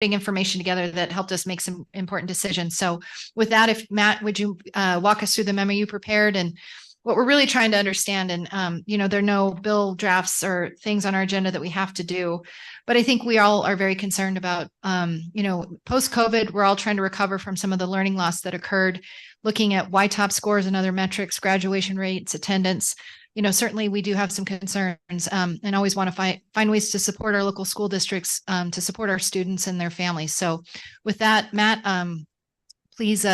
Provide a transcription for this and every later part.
information together that helped us make some important decisions. So with that, if Matt, would you walk us through the memo you prepared and what we're really trying to understand? And, there are no bill drafts or things on our agenda that we have to do, but I think we all are very concerned about, post-COVID, we're all trying to recover from some of the learning loss that occurred, looking at YTOP scores and other metrics, graduation rates, attendance. Certainly we do have some concerns and always want to find ways to support our local school districts, to support our students and their families. So with that, Matt, please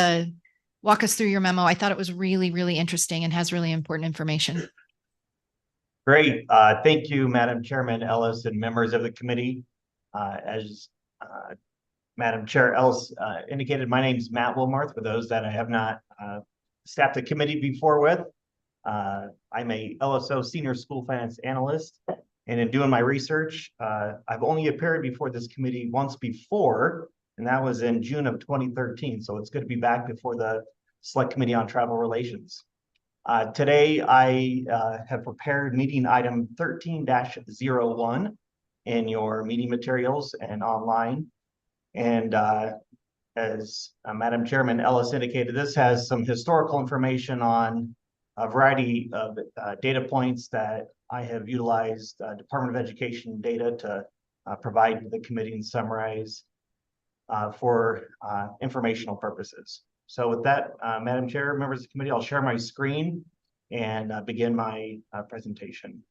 walk us through your memo. I thought it was really, really interesting and has really important information. Great. Thank you, Madam Chairman Ellis and members of the committee. As Madam Chair Ellis indicated, my name is Matt Wilmarth, for those that I have not staffed the committee before with. I'm a LSO Senior School Finance Analyst, and in doing my research, I've only appeared before this committee once before, and that was in June of 2013. So it's good to be back before the Select Committee on Travel Relations. Today, I have prepared meeting item 13-01 in your meeting materials and online. And as Madam Chairman Ellis indicated, this has some historical information on a variety of data points that I have utilized Department of Education data to provide to the committee and summarize for informational purposes. So with that, Madam Chair, members of the committee, I'll share my screen and begin my presentation.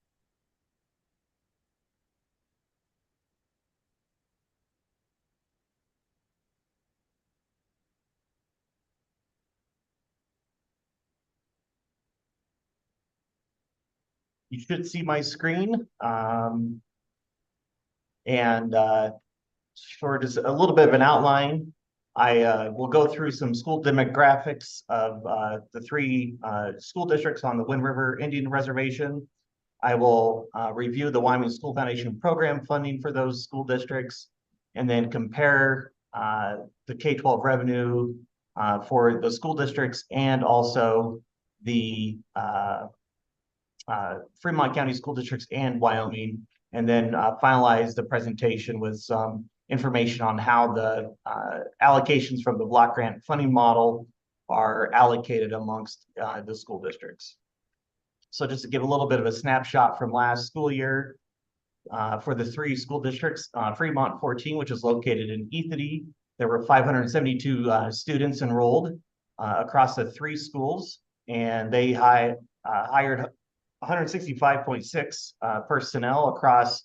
You should see my screen. For just a little bit of an outline, I will go through some school demographics of the three school districts on the Wind River Indian Reservation. I will review the Wyoming School Foundation program funding for those school districts, and then compare the K-12 revenue for the school districts and also the Fremont County School Districts and Wyoming, and then finalize the presentation with some information on how the allocations from the block grant funding model are allocated amongst the school districts. So just to give a little bit of a snapshot from last school year, for the three school districts, Fremont 14, which is located in Ethity, there were 572 students enrolled across the three schools, and they hired 165.6 personnel across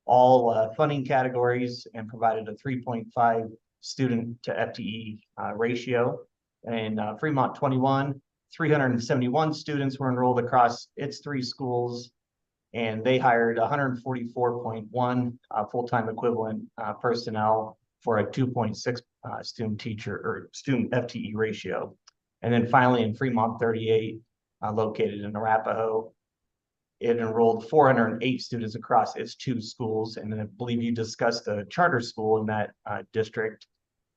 all funding categories and provided a 3.5 student to FTE ratio. And Fremont 21, 371 students were enrolled across its three schools, and they hired 144.1 full-time equivalent personnel for a 2.6 student teacher or student FTE ratio. And then finally in Fremont 38, located in Arapahoe, it enrolled 408 students across its two schools. And then I believe you discussed a charter school in that district,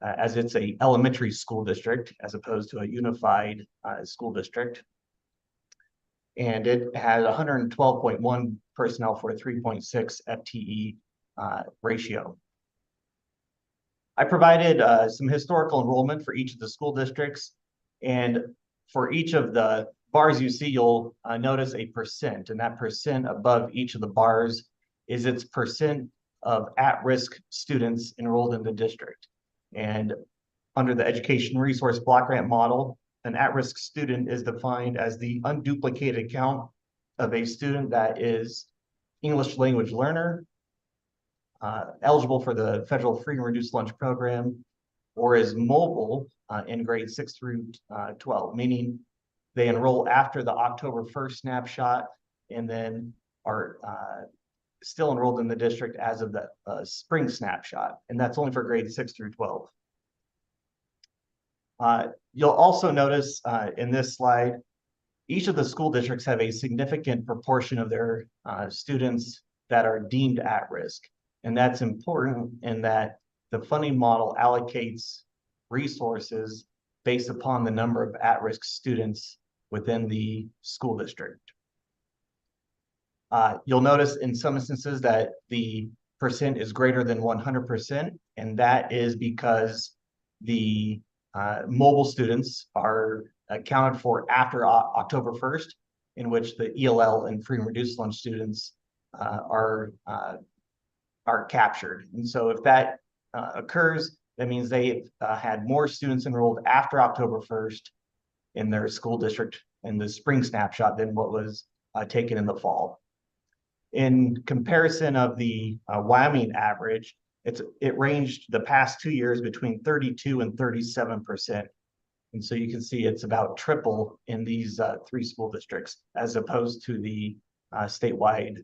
as it's a elementary school district as opposed to a unified school district. And it had 112.1 personnel for a 3.6 FTE ratio. I provided some historical enrollment for each of the school districts, and for each of the bars you see, you'll notice a percent, and that percent above each of the bars is its percent of at-risk students enrolled in the district. And under the Education Resource Block Grant model, an at-risk student is defined as the unduplicated count of a student that is English language learner, eligible for the federal free and reduced lunch program, or is mobile in grades 6 through 12, meaning they enroll after the October 1st snapshot and then are still enrolled in the district as of the spring snapshot. And that's only for grades 6 through 12. You'll also notice in this slide, each of the school districts have a significant proportion of their students that are deemed at risk. And that's important in that the funding model allocates resources based upon the number of at-risk students within the school district. You'll notice in some instances that the percent is greater than 100%, and that is because the mobile students are accounted for after October 1st, in which the ELL and free and reduced lunch students are captured. And so if that occurs, that means they've had more students enrolled after October 1st in their school district in the spring snapshot than what was taken in the fall. In comparison of the Wyoming average, it ranged the past 2 years between 32 and 37%. And so you can see it's about triple in these 3 school districts as opposed to the statewide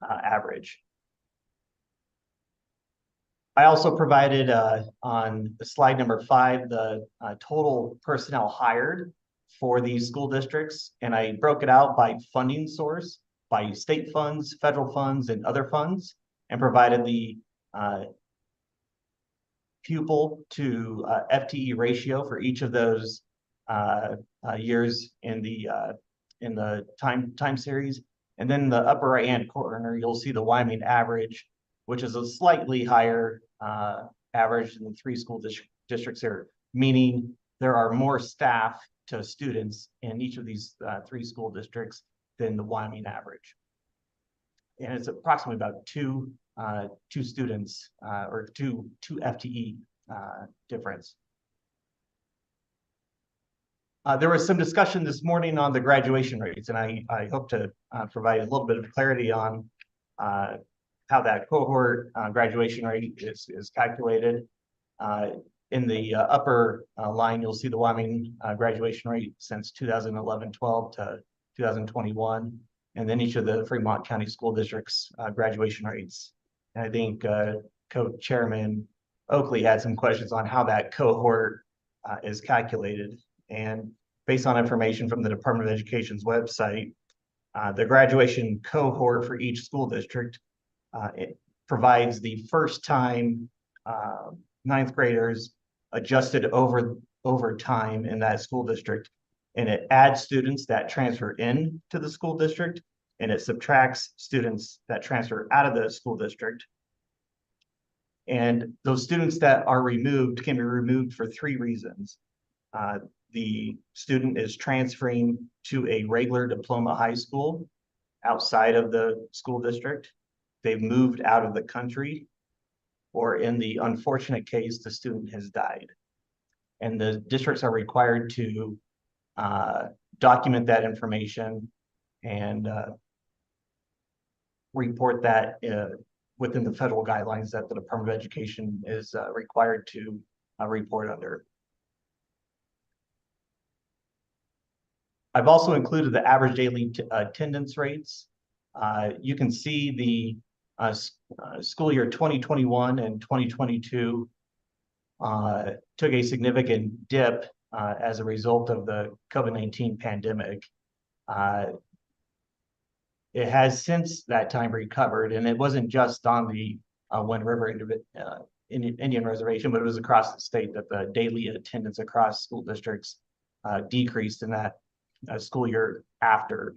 average. I also provided on slide number 5 the total personnel hired for these school districts, and I broke it out by funding source, by state funds, federal funds, and other funds, and provided the pupil to FTE ratio for each of those years in the time series. And then in the upper right hand corner, you'll see the Wyoming average, which is a slightly higher average in the 3 school districts here, meaning there are more staff to students in each of these 3 school districts than the Wyoming average. And it's approximately about two students or two FTE difference. There was some discussion this morning on the graduation rates, and I hope to provide a little bit of clarity on how that cohort graduation rate is calculated. In the upper line, you'll see the Wyoming graduation rate since 2011-12 to 2021, and then each of the Fremont County School Districts graduation rates. And I think Co-Chairman Oakley had some questions on how that cohort is calculated. And based on information from the Department of Education's website, the graduation cohort for each school district, it provides the first time 9th graders adjusted over time in that school district, and it adds students that transfer in to the school district, and it subtracts students that transfer out of the school district. And those students that are removed can be removed for 3 reasons. The student is transferring to a regular diploma high school outside of the school district. They've moved out of the country, or in the unfortunate case, the student has died. And the districts are required to document that information and report that within the federal guidelines that the Department of Education is required to report under. I've also included the average daily attendance rates. You can see the school year 2021 and 2022 took a significant dip as a result of the COVID-19 pandemic. It has since that time recovered, and it wasn't just on the Wind River Indian Reservation, but it was across the state that the daily attendance across school districts decreased in that school year after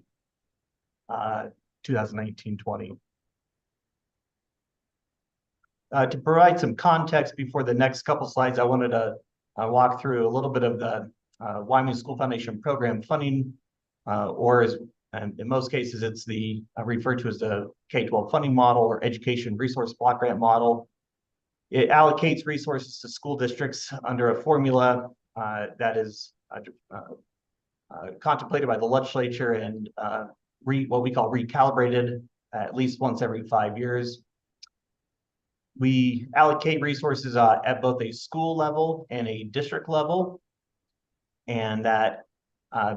2019-20. To provide some context before the next couple slides, I wanted to walk through a little bit of the Wyoming School Foundation program funding, or as in most cases, it's the referred to as the K-12 funding model or education resource block grant model. It allocates resources to school districts under a formula that is contemplated by the legislature and what we call recalibrated at least once every 5 years. We allocate resources at both a school level and a district level, and that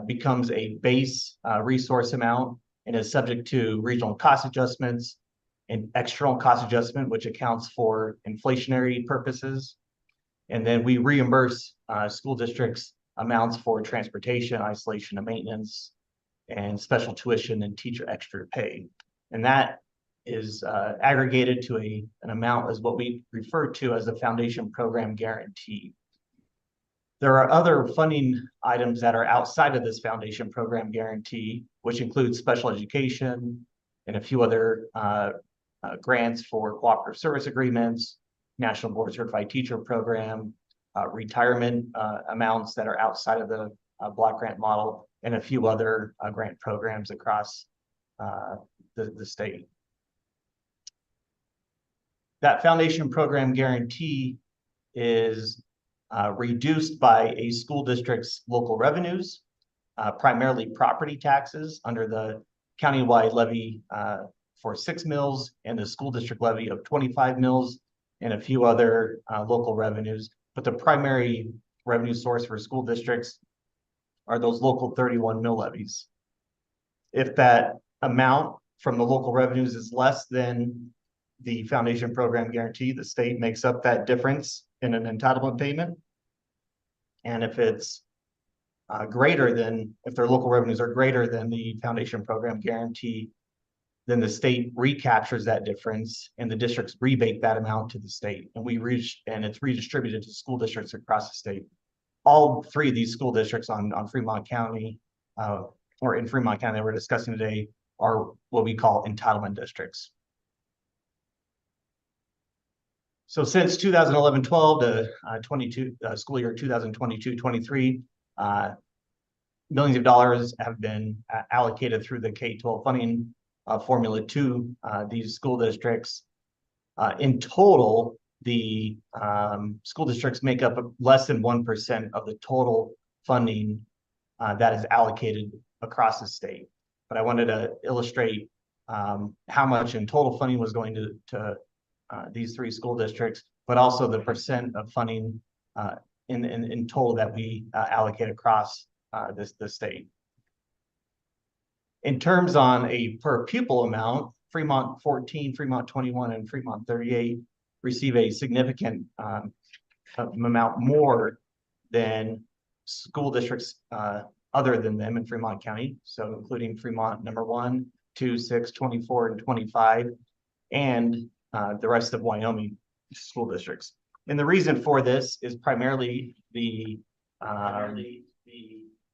becomes a base resource amount and is subject to regional cost adjustments and external cost adjustment, which accounts for inflationary purposes. And then we reimburse school districts amounts for transportation, isolation and maintenance, and special tuition and teacher extra pay. And that is aggregated to an amount as what we refer to as the Foundation Program Guarantee. There are other funding items that are outside of this Foundation Program Guarantee, which includes special education and a few other grants for cooperative service agreements, National Board Certified Teacher Program, retirement amounts that are outside of the block grant model, and a few other grant programs across the state. That foundation program guarantee is reduced by a school district's local revenues, primarily property taxes under the countywide levy for 6 mills and the school district levy of 25 mills and a few other local revenues. But the primary revenue source for school districts are those local 31 mill levies. If that amount from the local revenues is less than the foundation program guarantee, the state makes up that difference in an entitlement payment. And if it's if their local revenues are greater than the foundation program guarantee, then the state recaptures that difference and the districts rebate that amount to the state, and it's redistributed to school districts across the state. All three of these school districts on Fremont County, or in Fremont County that we're discussing today, are what we call entitlement districts. So since 2011-12 to school year 2022-23, millions of dollars have been allocated through the K-12 funding formula to these school districts. In total, the school districts make up less than 1% of the total funding that is allocated across the state. But I wanted to illustrate how much in total funding was going to these three school districts, but also the percent of funding in total that we allocate across the state. In terms on a per pupil amount, Fremont 14, Fremont 21, and Fremont 38 receive a significant amount more than school districts other than them in Fremont County. So including Fremont number 1, 2, 6, 24, and 25, and the rest of Wyoming school districts. And the reason for this is primarily the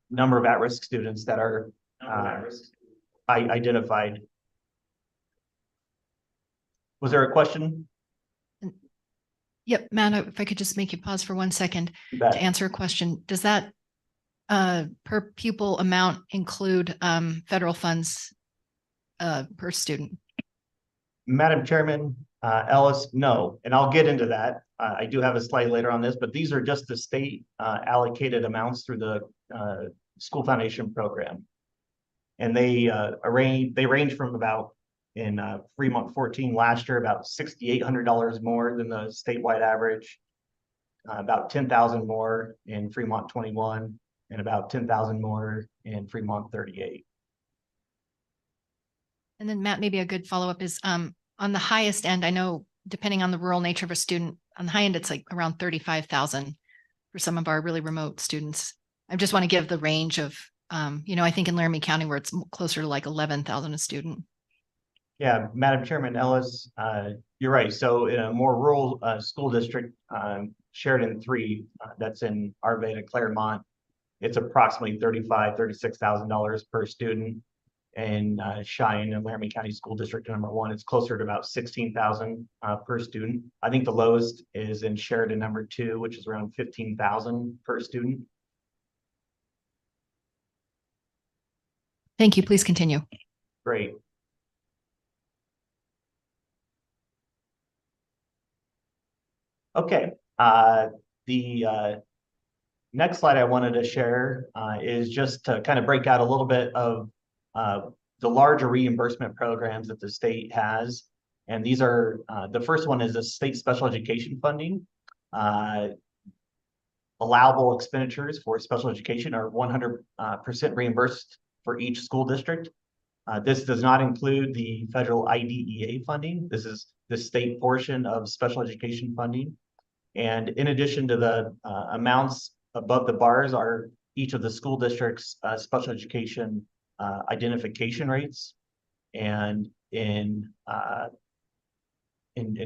number of at-risk students that are identified. Was there a question? Yep, Matt, if I could just make you pause for 1 second to answer a question. Does that per pupil amount include federal funds per student? Madam Chairman, Ellis, no, and I'll get into that. I do have a slide later on this, but these are just the state allocated amounts through the school foundation program. And they range from about, in Fremont 14 last year, about $6,800 more than the statewide average, about 10,000 more in Fremont 21, and about 10,000 more in Fremont 38. And then Matt, maybe a good follow-up is on the highest end, I know depending on the rural nature of a student, on the high end, it's like around 35,000 for some of our really remote students. I just want to give the range of, I think in Laramie County where it's closer to like 11,000 a student. Yeah, Madam Chairman Ellis, you're right. So in a more rural school district, Sheridan 3, that's in Arvada, Claremont, it's approximately $36,000 per student. And Cheyenne and Laramie County School District number 1, it's closer to about $16,000 per student. I think the lowest is in Sheridan number 2, which is around $15,000 per student. Thank you. Please continue. Great. Okay. The next slide I wanted to share is just to kind of break out a little bit of the larger reimbursement programs that the state has. And these are, the first one is the state special education funding. Allowable expenditures for special education are 100% reimbursed for each school district. This does not include the federal IDEA funding. This is the state portion of special education funding. And in addition to the amounts above the bars are each of the school districts' special education identification rates. And in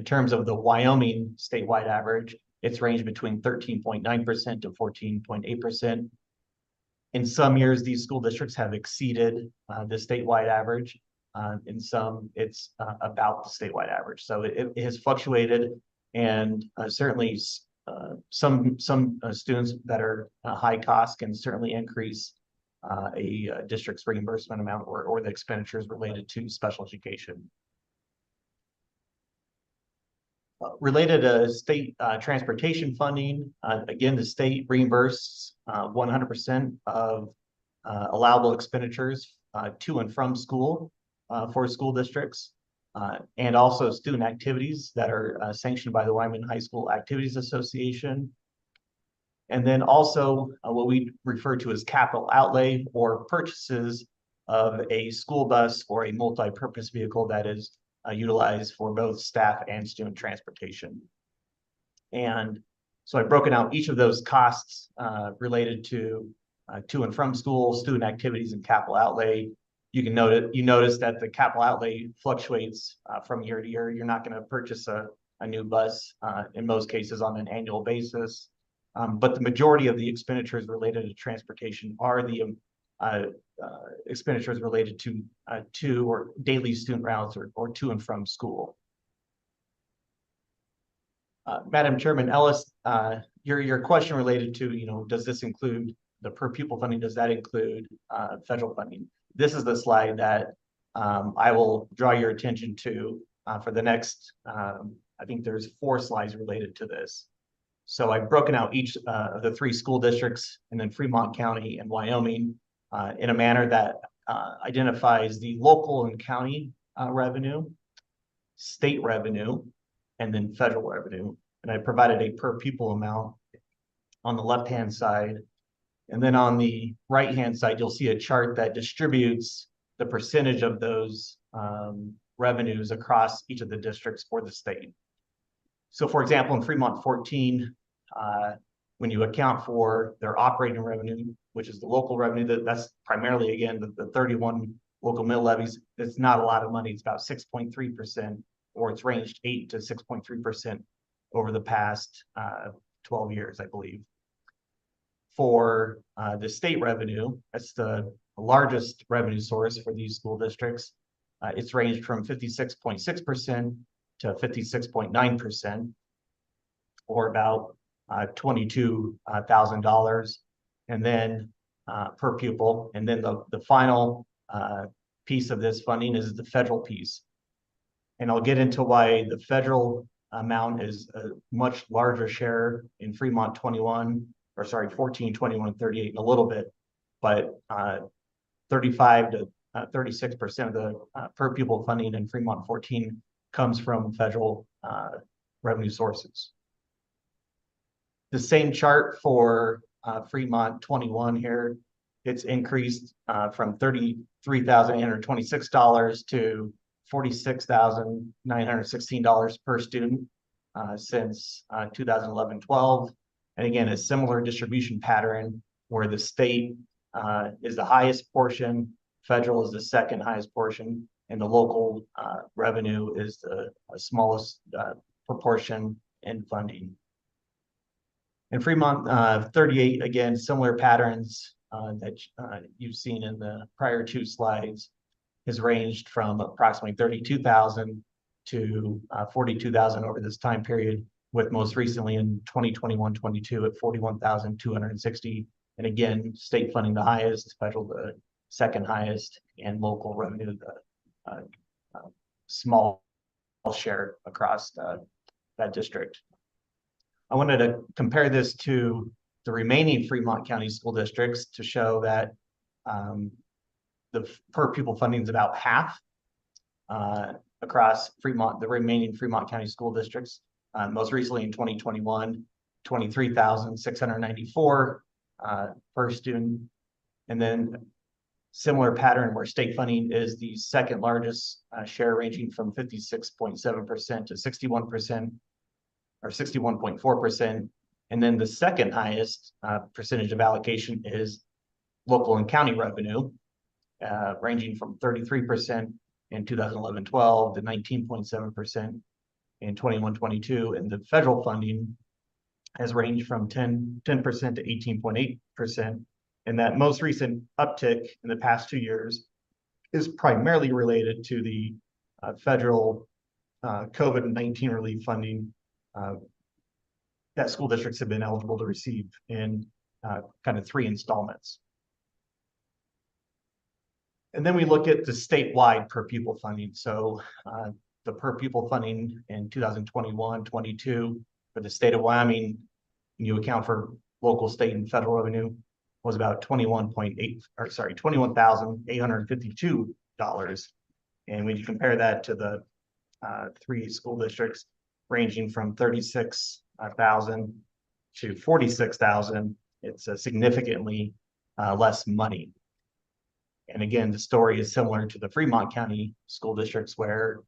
terms of the Wyoming statewide average, it's ranged between 13.9% to 14.8%. In some years, these school districts have exceeded the statewide average. In some, it's about the statewide average. So it has fluctuated, and certainly some students that are high cost can certainly increase a district's reimbursement amount or the expenditures related to special education. Related to state transportation funding, again, the state reimburses 100% of allowable expenditures to and from school for school districts, and also student activities that are sanctioned by the Wyoming High School Activities Association. And then also what we refer to as capital outlay, or purchases of a school bus or a multi-purpose vehicle that is utilized for both staff and student transportation. And so I've broken out each of those costs related to and from school, student activities, and capital outlay. You notice that the capital outlay fluctuates from year to year. You're not going to purchase a new bus in most cases on an annual basis. But the majority of the expenditures related to transportation are the expenditures related to or daily student routes or to and from school. Madam Chairman Ellis, your question related to, does this include the per pupil funding? Does that include federal funding? This is the slide that I will draw your attention to for the next, I think there's 4 slides related to this. So I've broken out each of the 3 school districts, and then Fremont County and Wyoming, in a manner that identifies the local and county revenue, state revenue, and then federal revenue. And I provided a per pupil amount on the left-hand side. And then on the right-hand side, you'll see a chart that distributes the percentage of those revenues across each of the districts for the state. So for example, in Fremont 14, when you account for their operating revenue, which is the local revenue, that's primarily, again, the 31 local mill levies, it's not a lot of money. It's about 6.3%, or it's ranged 8 to 6.3% over the past 12 years, I believe. For the state revenue, that's the largest revenue source for these school districts. It's ranged from 56.6% to 56.9%, or about $22,000, and then per pupil. And then the final piece of this funding is the federal piece. And I'll get into why the federal amount is a much larger share in Fremont 14, 21, and 38 in a little bit, but 35 to 36% of the per pupil funding in Fremont 14 comes from federal revenue sources. The same chart for Fremont 21 here, it's increased from $33,826 to $46,916 per student since 2011-12. And again, a similar distribution pattern where the state is the highest portion, federal is the second highest portion, and the local revenue is the smallest proportion in funding. In Fremont 38, again, similar patterns that you've seen in the prior 2 slides, has ranged from approximately $32,000 to $42,000 over this time period, with most recently in 2021-22 at $41,260. And again, state funding the highest, federal the second highest, and local revenue the small share across that district. I wanted to compare this to the remaining Fremont County school districts to show that the per pupil funding is about half across the remaining Fremont County school districts. Most recently in 2021, $23,694 per student. And then similar pattern where state funding is the second largest share, ranging from 56.7% to 61% or 61.4%. And then the second highest percentage of allocation is local and county revenue, ranging from 33% in 2011-12 to 19.7% in 21-22. And the federal funding has ranged from 10% to 18.8%. And that most recent uptick in the past 2 years is primarily related to the federal COVID-19 relief funding that school districts have been eligible to receive in kind of 3 installments. And then we look at the statewide per pupil funding. So the per pupil funding in 2021-22 for the state of Wyoming, when you account for local, state, and federal revenue, was about $21,852. And when you compare that to the 3 school districts ranging from 36,000 to 46,000, it's a significantly less money. And again, the story is similar to the Fremont County school districts, where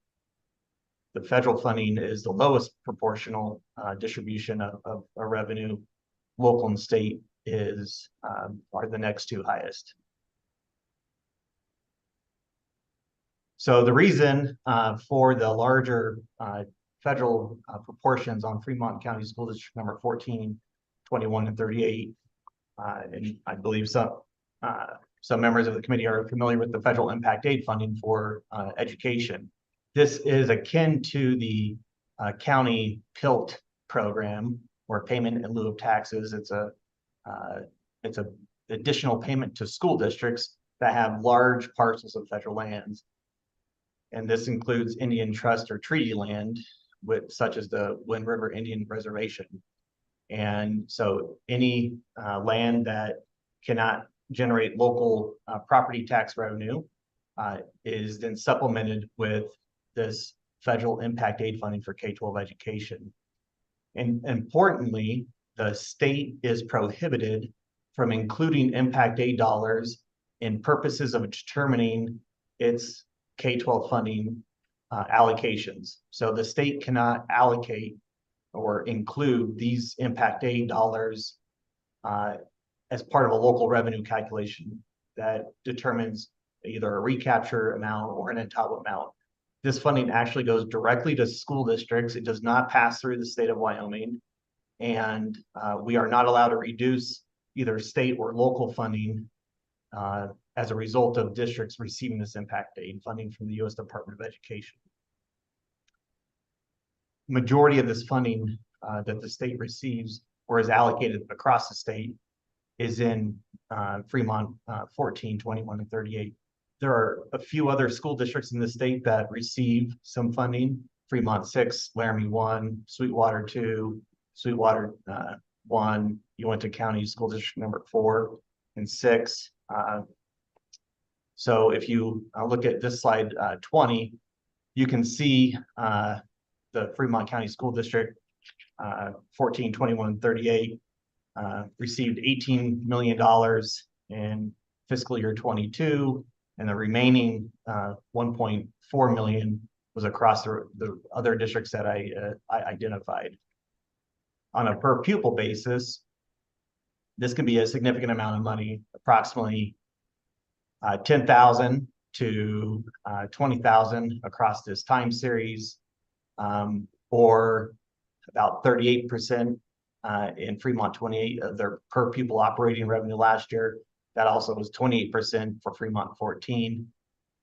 the federal funding is the lowest proportional distribution of revenue. Local and state are the next 2 highest. So the reason for the larger federal proportions on Fremont County School District number 14, 21, and 38, and I believe some members of the committee are familiar with the federal impact aid funding for education. This is akin to the county PILT program, or payment in lieu of taxes. It's a additional payment to school districts that have large parcels of federal lands. And this includes Indian trust or treaty land, such as the Wind River Indian Reservation. And so any land that cannot generate local property tax revenue is then supplemented with this federal impact aid funding for K-12 education. And importantly, the state is prohibited from including impact aid dollars in purposes of determining its K-12 funding allocations. So the state cannot allocate or include these impact aid dollars as part of a local revenue calculation that determines either a recapture amount or an entitlement amount. This funding actually goes directly to school districts. It does not pass through the state of Wyoming. And we are not allowed to reduce either state or local funding as a result of districts receiving this impact aid funding from the U.S. Department of Education. Majority of this funding that the state receives or is allocated across the state is in Fremont 14, 21, and 38. There are a few other school districts in the state that receive some funding: Fremont 6, Laramie 1, Sweetwater 2, Sweetwater 1, Uinta County School District number 4 and 6. So if you look at this slide 20, you can see the Fremont County School District 14, 21, 38 received $18 million in fiscal year 22, and the remaining 1.4 million was across the other districts that I identified. On a per pupil basis, this can be a significant amount of money, approximately 10,000 to 20,000 across this time series, or about 38% in Fremont 28 of their per pupil operating revenue last year. That also was 28% for Fremont 14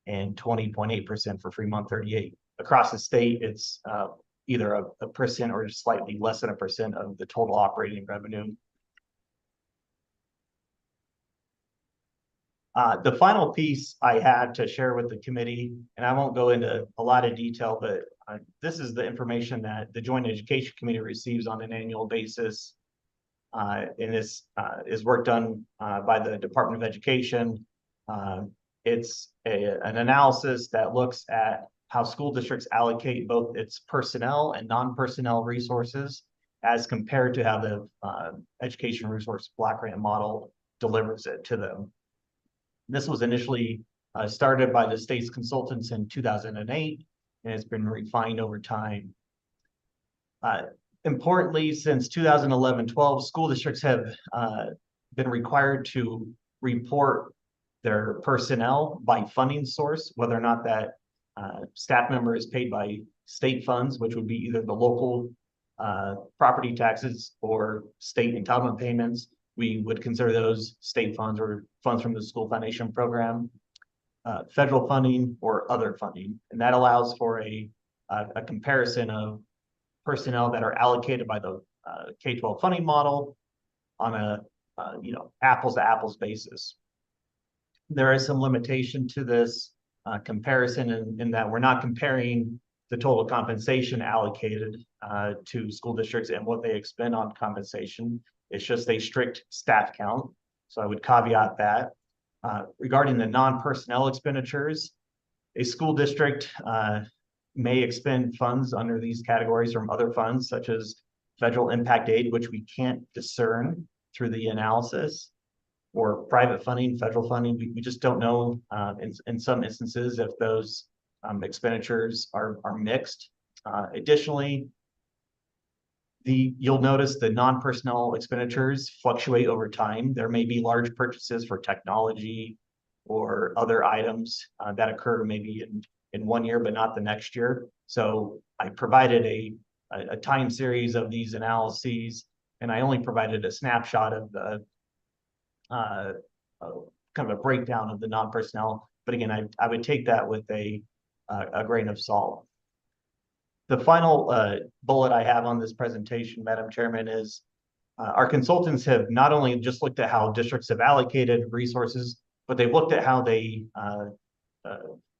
and 20.8% for Fremont 38. Across the state, it's either a percent or just slightly less than 1% of the total operating revenue. The final piece I had to share with the committee, and I won't go into a lot of detail, but this is the information that the Joint Education Committee receives on an annual basis. And this is work done by the Department of Education. It's an analysis that looks at how school districts allocate both its personnel and non-personnel resources as compared to how the Education Resource Block Grant model delivers it to them. This was initially started by the state's consultants in 2008, and it's been refined over time. Importantly, since 2011-12, school districts have been required to report their personnel by funding source, whether or not that staff member is paid by state funds, which would be either the local property taxes or state entitlement payments. We would consider those state funds or funds from the school foundation program. federal funding or other funding. And that allows for a comparison of personnel that are allocated by the K-12 funding model on a apples to apples basis. There is some limitation to this comparison in that we're not comparing the total compensation allocated to school districts and what they expend on compensation. It's just a strict staff count. So I would caveat that. Regarding the non-personnel expenditures, a school district may expend funds under these categories from other funds, such as federal impact aid, which we can't discern through the analysis, or private funding, federal funding. We just don't know in some instances if those expenditures are mixed. Additionally, you'll notice the non-personnel expenditures fluctuate over time. There may be large purchases for technology or other items that occur maybe in 1 year, but not the next year. So I provided a time series of these analyses, and I only provided a snapshot of the kind of a breakdown of the non-personnel. But again, I would take that with a grain of salt. The final bullet I have on this presentation, Madam Chairman, is our consultants have not only just looked at how districts have allocated resources, but they've looked at how they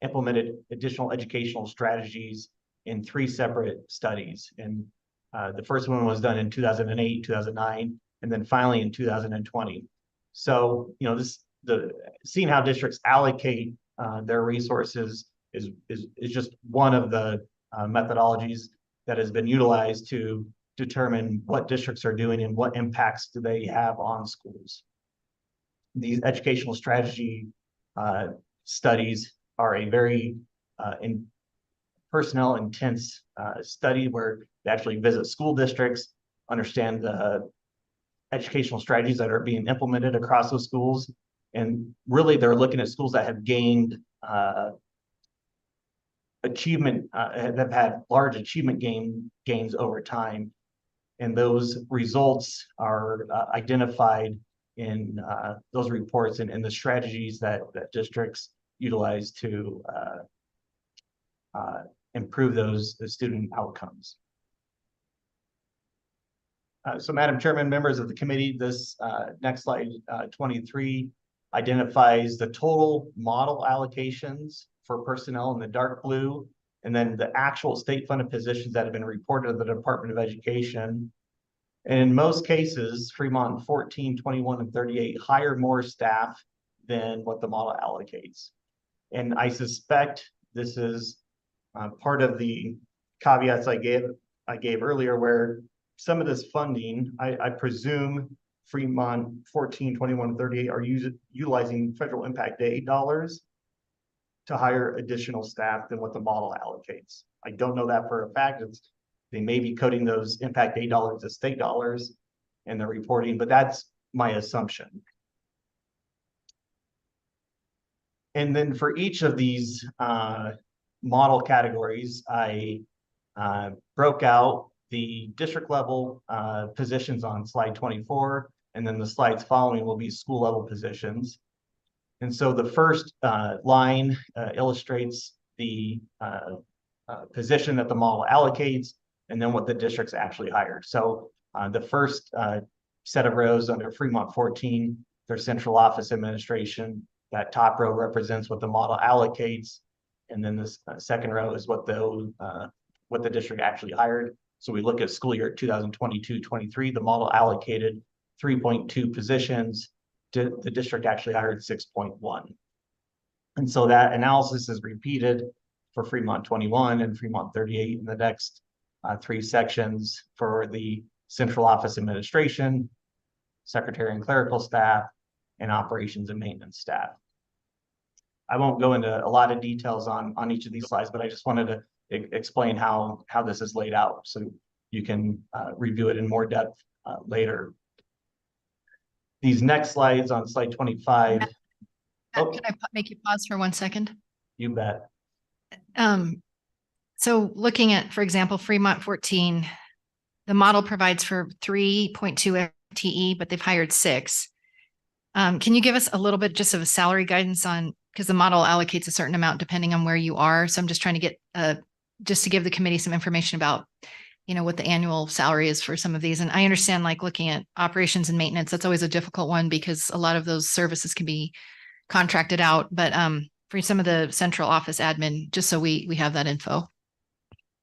implemented additional educational strategies in 3 separate studies. And the first one was done in 2008, 2009, and then finally in 2020. So, seeing how districts allocate their resources is just one of the methodologies that has been utilized to determine what districts are doing and what impacts do they have on schools. These educational strategy studies are a very personnel intense study where they actually visit school districts, understand the educational strategies that are being implemented across those schools. And really they're looking at schools that have gained achievement, have had large achievement gains over time. And those results are identified in those reports and the strategies that districts utilize to improve those student outcomes. So Madam Chairman, members of the committee, this next slide, 23, identifies the total model allocations for personnel in the dark blue, and then the actual state funded positions that have been reported to the Department of Education. And in most cases, Fremont 14, 21, and 38 hire more staff than what the model allocates. And I suspect this is part of the caveats I gave earlier, where some of this funding, I presume Fremont 14, 21, and 38 are utilizing federal impact aid dollars to hire additional staff than what the model allocates. I don't know that for a fact. They may be coding those impact aid dollars as state dollars in the reporting, but that's my assumption. And then for each of these model categories, I broke out the district level positions on slide 24, and then the slides following will be school level positions. And so the first line illustrates the position that the model allocates, and then what the districts actually hired. So the first set of rows under Fremont 14, their central office administration. That top row represents what the model allocates, and then this second row is what the district actually hired. So we look at school year 2022-23, the model allocated 3.2 positions. The district actually hired 6.1. And so that analysis is repeated for Fremont 21 and Fremont 38 in the next 3 sections for the central office administration, secretary and clerical staff, and operations and maintenance staff. I won't go into a lot of details on each of these slides, but I just wanted to explain how this is laid out so you can review it in more depth later. These next slides on slide 25. Matt, can I make you pause for 1 second? You bet. So looking at, for example, Fremont 14, the model provides for 3.2 FTE, but they've hired 6. Can you give us a little bit just of a salary guidance on, because the model allocates a certain amount depending on where you are. So I'm just trying to get, just to give the committee some information about, what the annual salary is for some of these. And I understand like looking at operations and maintenance, that's always a difficult one because a lot of those services can be contracted out. But for some of the central office admin, just so we have that info.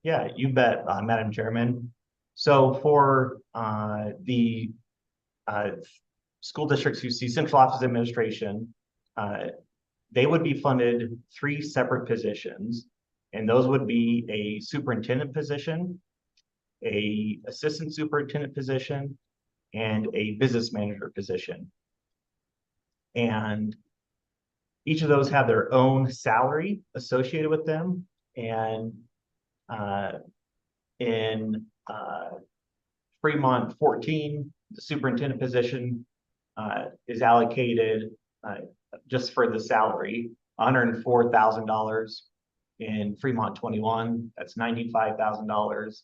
Yeah, you bet, Madam Chairman. So for the school districts who see central office administration, they would be funded 3 separate positions, and those would be a superintendent position, a assistant superintendent position, and a business manager position. And each of those have their own salary associated with them. And in Fremont 14, the superintendent position is allocated just for the salary, $104,000. In Fremont 21, that's $95,000.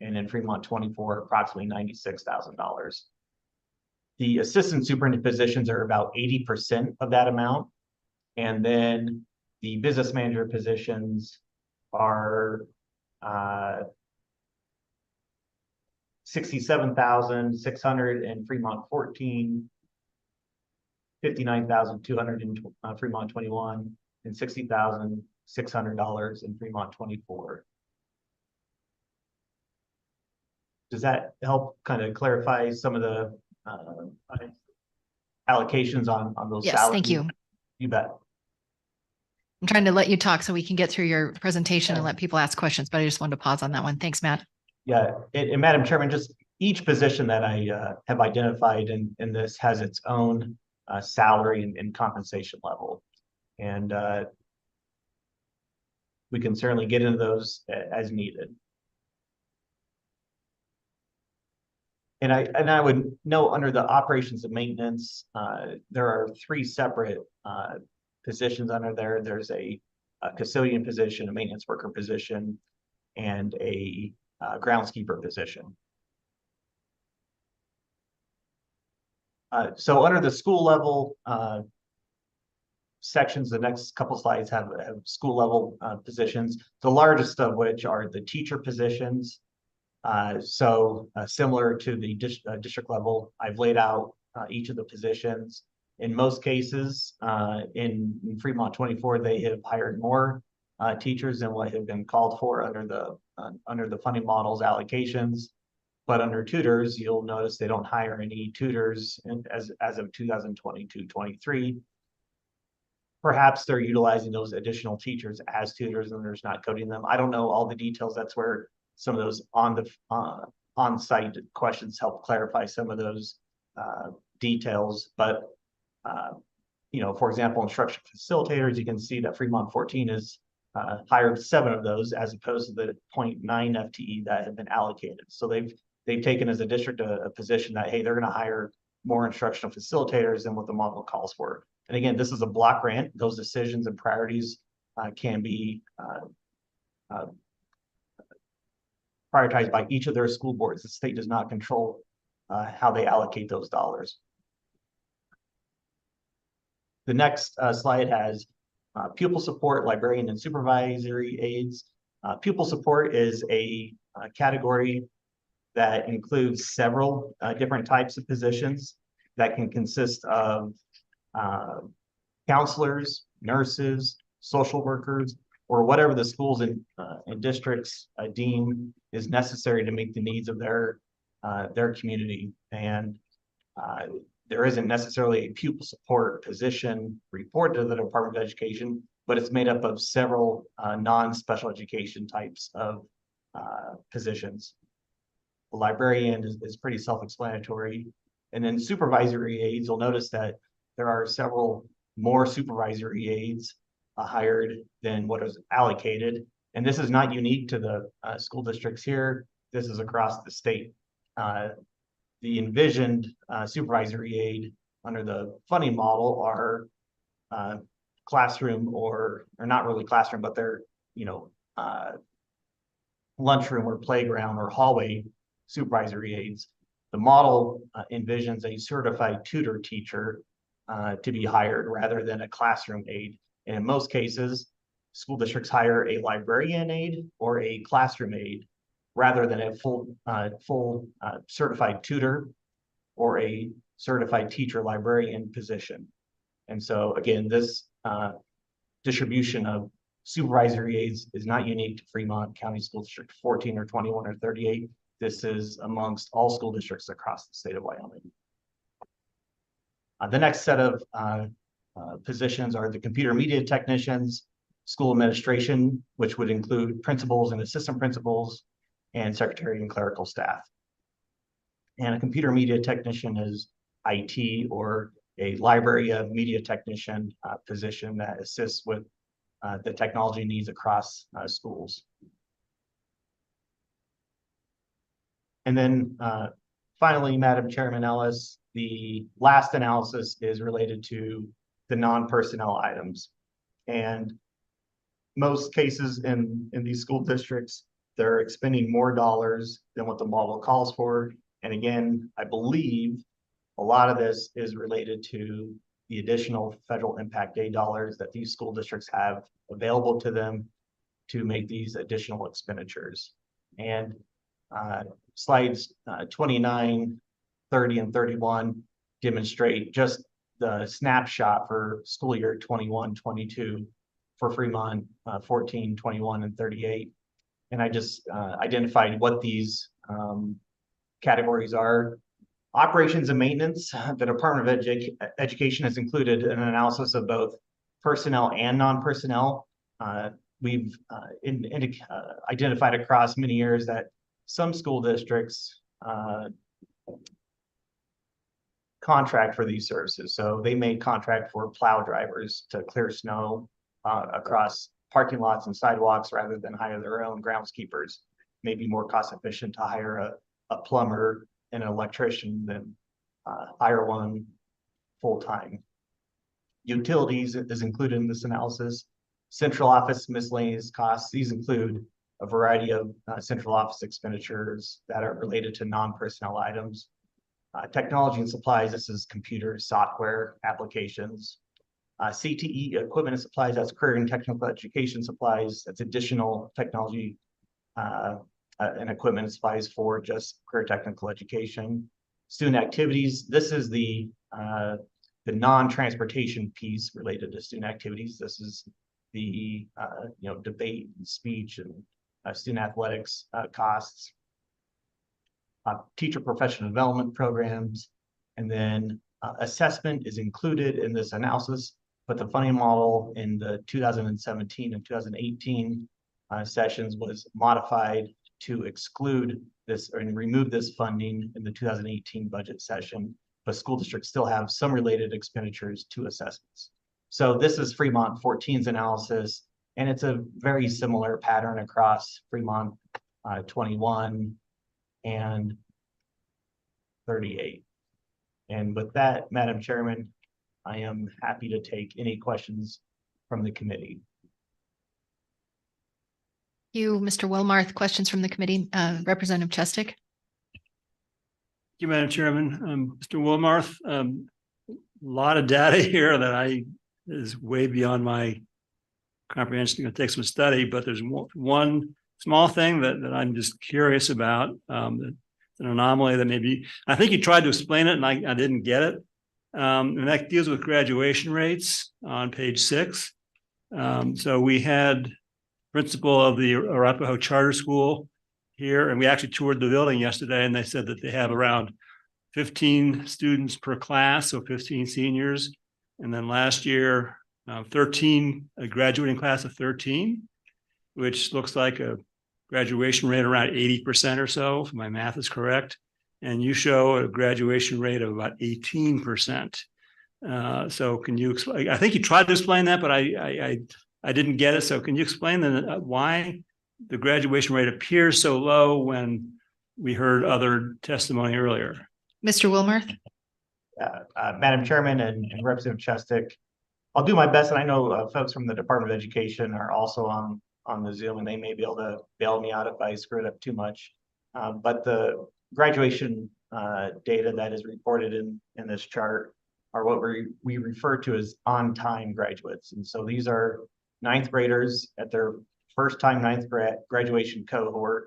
And in Fremont 24, approximately $96,000. The assistant superintendent positions are about 80% of that amount. And then the business manager positions are 67,600 in Fremont 14, 59,200 in Fremont 21, and $60,600 in Fremont 24. Does that help kind of clarify some of the allocations on those Yes, salaries? thank you. You bet. I'm trying to let you talk so we can get through your presentation and let people ask questions, but I just wanted to pause on that one. Thanks, Matt. Yeah, and Madam Chairman, just each position that I have identified in this has its own salary and compensation level. And we can certainly get into those as needed. And I would note under the operations and maintenance, there are 3 separate positions under there. There's a custodian position, a maintenance worker position, and a groundskeeper position. So under the school level sections, the next couple slides have school level positions, the largest of which are the teacher positions. Similar to the district level, I've laid out each of the positions. In most cases, in Fremont 24, they have hired more teachers than what have been called for under the funding models allocations. But under tutors, you'll notice they don't hire any tutors as of 2022-23. Perhaps they're utilizing those additional teachers as tutors and they're just not coding them. I don't know all the details. That's where some of those on-site questions help clarify some of those details. But for example, instruction facilitators, you can see that Fremont 14 is hired 7 of those as opposed to the 0.9 FTE that have been allocated. So they've taken as a district a position that, hey, they're going to hire more instructional facilitators than what the model calls for. And again, this is a block grant. Those decisions and priorities can be prioritized by each of their school boards. The state does not control how they allocate those dollars. The next slide has pupil support, librarian, and supervisory aides. Pupil support is a category that includes several different types of positions that can consist of counselors, nurses, social workers, or whatever the schools and districts deem is necessary to meet the needs of their community. And there isn't necessarily a pupil support position reported to the Department of Education, but it's made up of several non-special education types of positions. The librarian is pretty self-explanatory. And then supervisory aides, you'll notice that there are several more supervisory aides hired than what is allocated. And this is not unique to the school districts here. This is across the state. The envisioned supervisory aid under the funding model are classroom or not really classroom, but they're, lunchroom or playground or hallway supervisory aides. The model envisions a certified tutor teacher to be hired rather than a classroom aide. And in most cases, school districts hire a librarian aide or a classroom aide rather than a full certified tutor or a certified teacher librarian position. And so again, this distribution of supervisory aides is not unique to Fremont County School District 14 or 21 or 38. This is amongst all school districts across the state of Wyoming. The next set of positions are the computer media technicians, school administration, which would include principals and assistant principals, and secretary and clerical staff. And a computer media technician is IT or a library of media technician position that assists with the technology needs across schools. And then finally, Madam Chairman Ellis, the last analysis is related to the non-personnel items. And most cases in these school districts, they're expending more dollars than what the model calls for. And again, I believe a lot of this is related to the additional federal impact aid dollars that these school districts have available to them to make these additional expenditures. And slides 29, 30, and 31 demonstrate just the snapshot for school year 21-22 for Fremont 14, 21, and 38. And I just identified what these categories are. Operations and maintenance, the Department of Education has included an analysis of both personnel and non-personnel. We've identified across many years that some school districts contract for these services. So they may contract for plow drivers to clear snow across parking lots and sidewalks rather than hire their own groundskeepers. Maybe more cost efficient to hire a plumber and an electrician than hire one full-time. Utilities is included in this analysis. Central office miscellaneous costs, these include a variety of central office expenditures that are related to non-personnel items. Technology and supplies, this is computers, software, applications. CTE, equipment and supplies, that's career and technical education supplies. That's additional technology and equipment and supplies for just career technical education. Student activities, this is the non-transportation piece related to student activities. This is the debate and speech and student athletics costs. Teacher professional development programs, and then assessment is included in this analysis, but the funding model in the 2017 and 2018 sessions was modified to exclude this and remove this funding in the 2018 budget session, but school districts still have some related expenditures to assessments. So this is Fremont 14's analysis, and it's a very similar pattern across Fremont 21 and 38. And with that, Madam Chairman, I am happy to take any questions from the committee. Thank you, Mr. Wilmarth. Questions from the committee, Representative Chestik. Thank you, Madam Chairman. Mr. Wilmarth, a lot of data here that is way beyond my comprehension. Going to take some study, but there's one small thing that I'm just curious about. It's an anomaly that maybe, I think you tried to explain it and I didn't get it. And that deals with graduation rates on page 6. So we had principal of the Arapahoe Charter School here, and we actually toured the building yesterday, and they said that they have around 15 students per class, so 15 seniors. And then last year, a graduating class of 13, which looks like a graduation rate around 80% or so, if my math is correct. And you show a graduation rate of about 18%. So can you explain? I think you tried to explain that, but I didn't get it. So can you explain why the graduation rate appears so low when we heard other testimony earlier? Mr. Wilmarth. Madam Chairman and Representative Chestik, I'll do my best. And I know folks from the Department of Education are also on the Zoom, and they may be able to bail me out if I screw it up too much. But the graduation data that is reported in this chart are what we refer to as on-time graduates. And so these are ninth graders at their first time graduation cohort.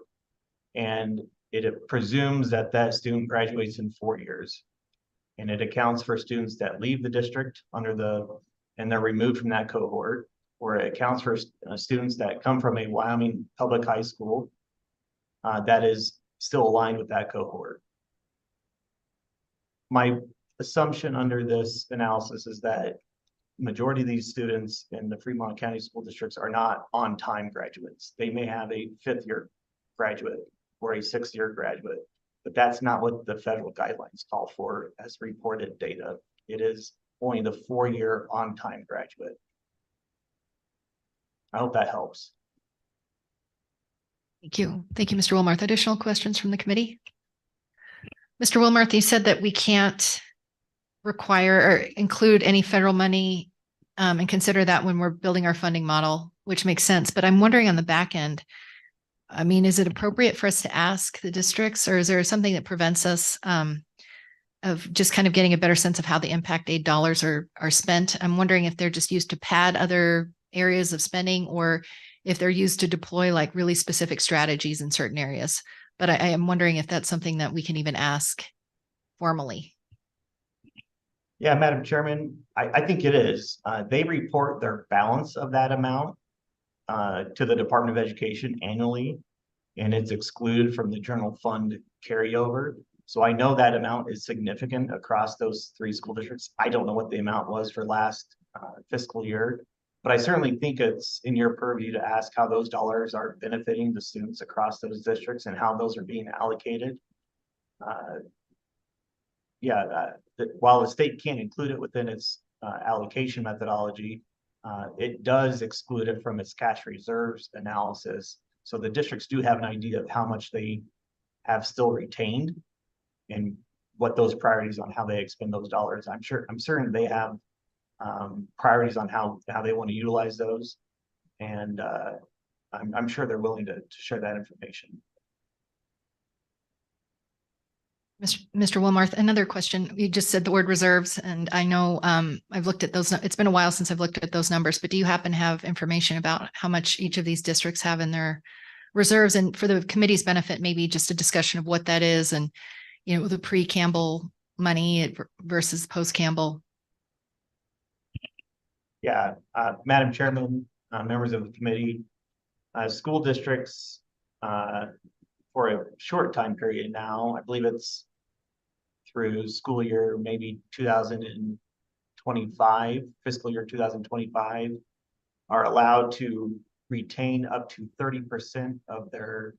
And it presumes that that student graduates in 4 years. And it accounts for students that leave the district and they're removed from that cohort, or it accounts for students that come from a Wyoming public high school that is still aligned with that cohort. My assumption under this analysis is that majority of these students in the Fremont County School Districts are not on-time graduates. They may have a 5th year graduate or a 6th year graduate, but that's not what the federal guidelines call for as reported data. It is only the 4-year on-time graduate. I hope that helps. Thank you. Thank you, Mr. Wilmarth. Additional questions from the committee? Mr. Wilmarth, you said that we can't require or include any federal money and consider that when we're building our funding model, which makes sense. But I'm wondering on the back end, I mean, is it appropriate for us to ask the districts, or is there something that prevents us of just kind of getting a better sense of how the impact aid dollars are spent? I'm wondering if they're just used to pad other areas of spending, or if they're used to deploy like really specific strategies in certain areas. But I am wondering if that's something that we can even ask formally. Yeah, Madam Chairman, I think it is. They report their balance of that amount to the Department of Education annually, and it's excluded from the general fund carryover. So I know that amount is significant across those 3 school districts. I don't know what the amount was for last fiscal year, but I certainly think it's in your purview to ask how those dollars are benefiting the students across those districts and how those are being allocated. While the state can't include it within its allocation methodology, it does exclude it from its cash reserves analysis. So the districts do have an idea of how much they have still retained and what those priorities on how they expend those dollars. I'm certain they have priorities on how they want to utilize those. And I'm sure they're willing to share that information. Mr. Wilmarth, another question. You just said the word reserves, and I know I've looked at those. It's been a while since I've looked at those numbers, but do you happen to have information about how much each of these districts have in their reserves? And for the committee's benefit, maybe just a discussion of what that is, and the pre-Campbell money versus post-Campbell. Yeah, Madam Chairman, members of the committee, school districts for a short time period now, I believe it's through school year maybe 2025, fiscal year 2025, are allowed to retain up to 30% of their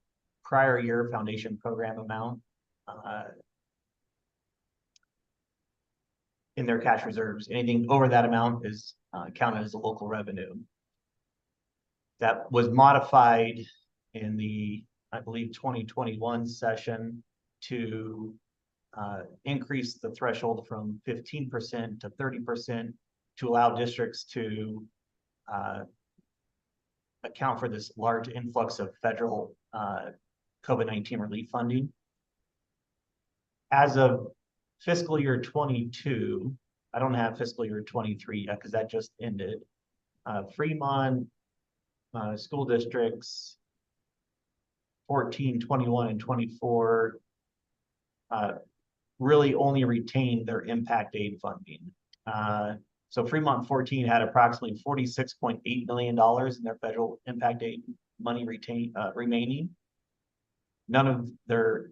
prior year foundation program amount in their cash reserves. Anything over that amount is counted as a local revenue. That was modified in the, I believe, 2021 session to increase the threshold from 15% to 30% to allow districts to account for this large influx of federal COVID-19 relief funding. As of fiscal year 22, I don't have fiscal year 23 yet because that just ended. Fremont school districts 14, 21, and 24 really only retained their impact aid funding. So Fremont 14 had approximately $46.8 million in their federal impact aid money remaining. None of their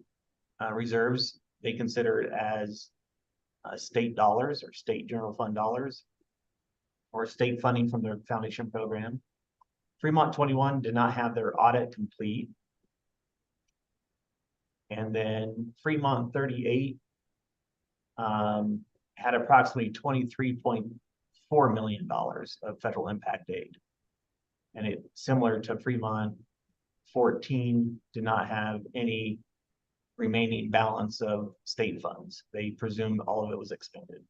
reserves they considered as state dollars or state general fund dollars or state funding from their foundation program. Fremont 21 did not have their audit complete. And then Fremont 38 had approximately $23.4 million of federal impact aid. And it, similar to Fremont 14, did not have any remaining balance of state funds. They presumed all of it was expended.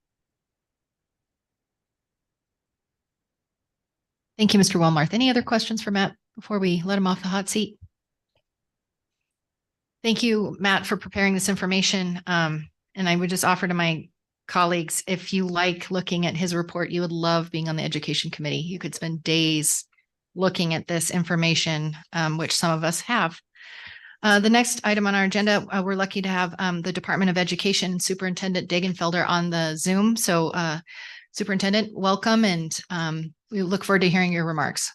Thank you, Mr. Wilmarth. Any other questions for Matt before we let him off the hot seat? Thank you, Matt, for preparing this information. And I would just offer to my colleagues, if you like looking at his report, you would love being on the education committee. You could spend days looking at this information, which some of us have. The next item on our agenda, we're lucky to have the Department of Education Superintendent Degenfelder on the Zoom. So Superintendent, welcome, and we look forward to hearing your remarks.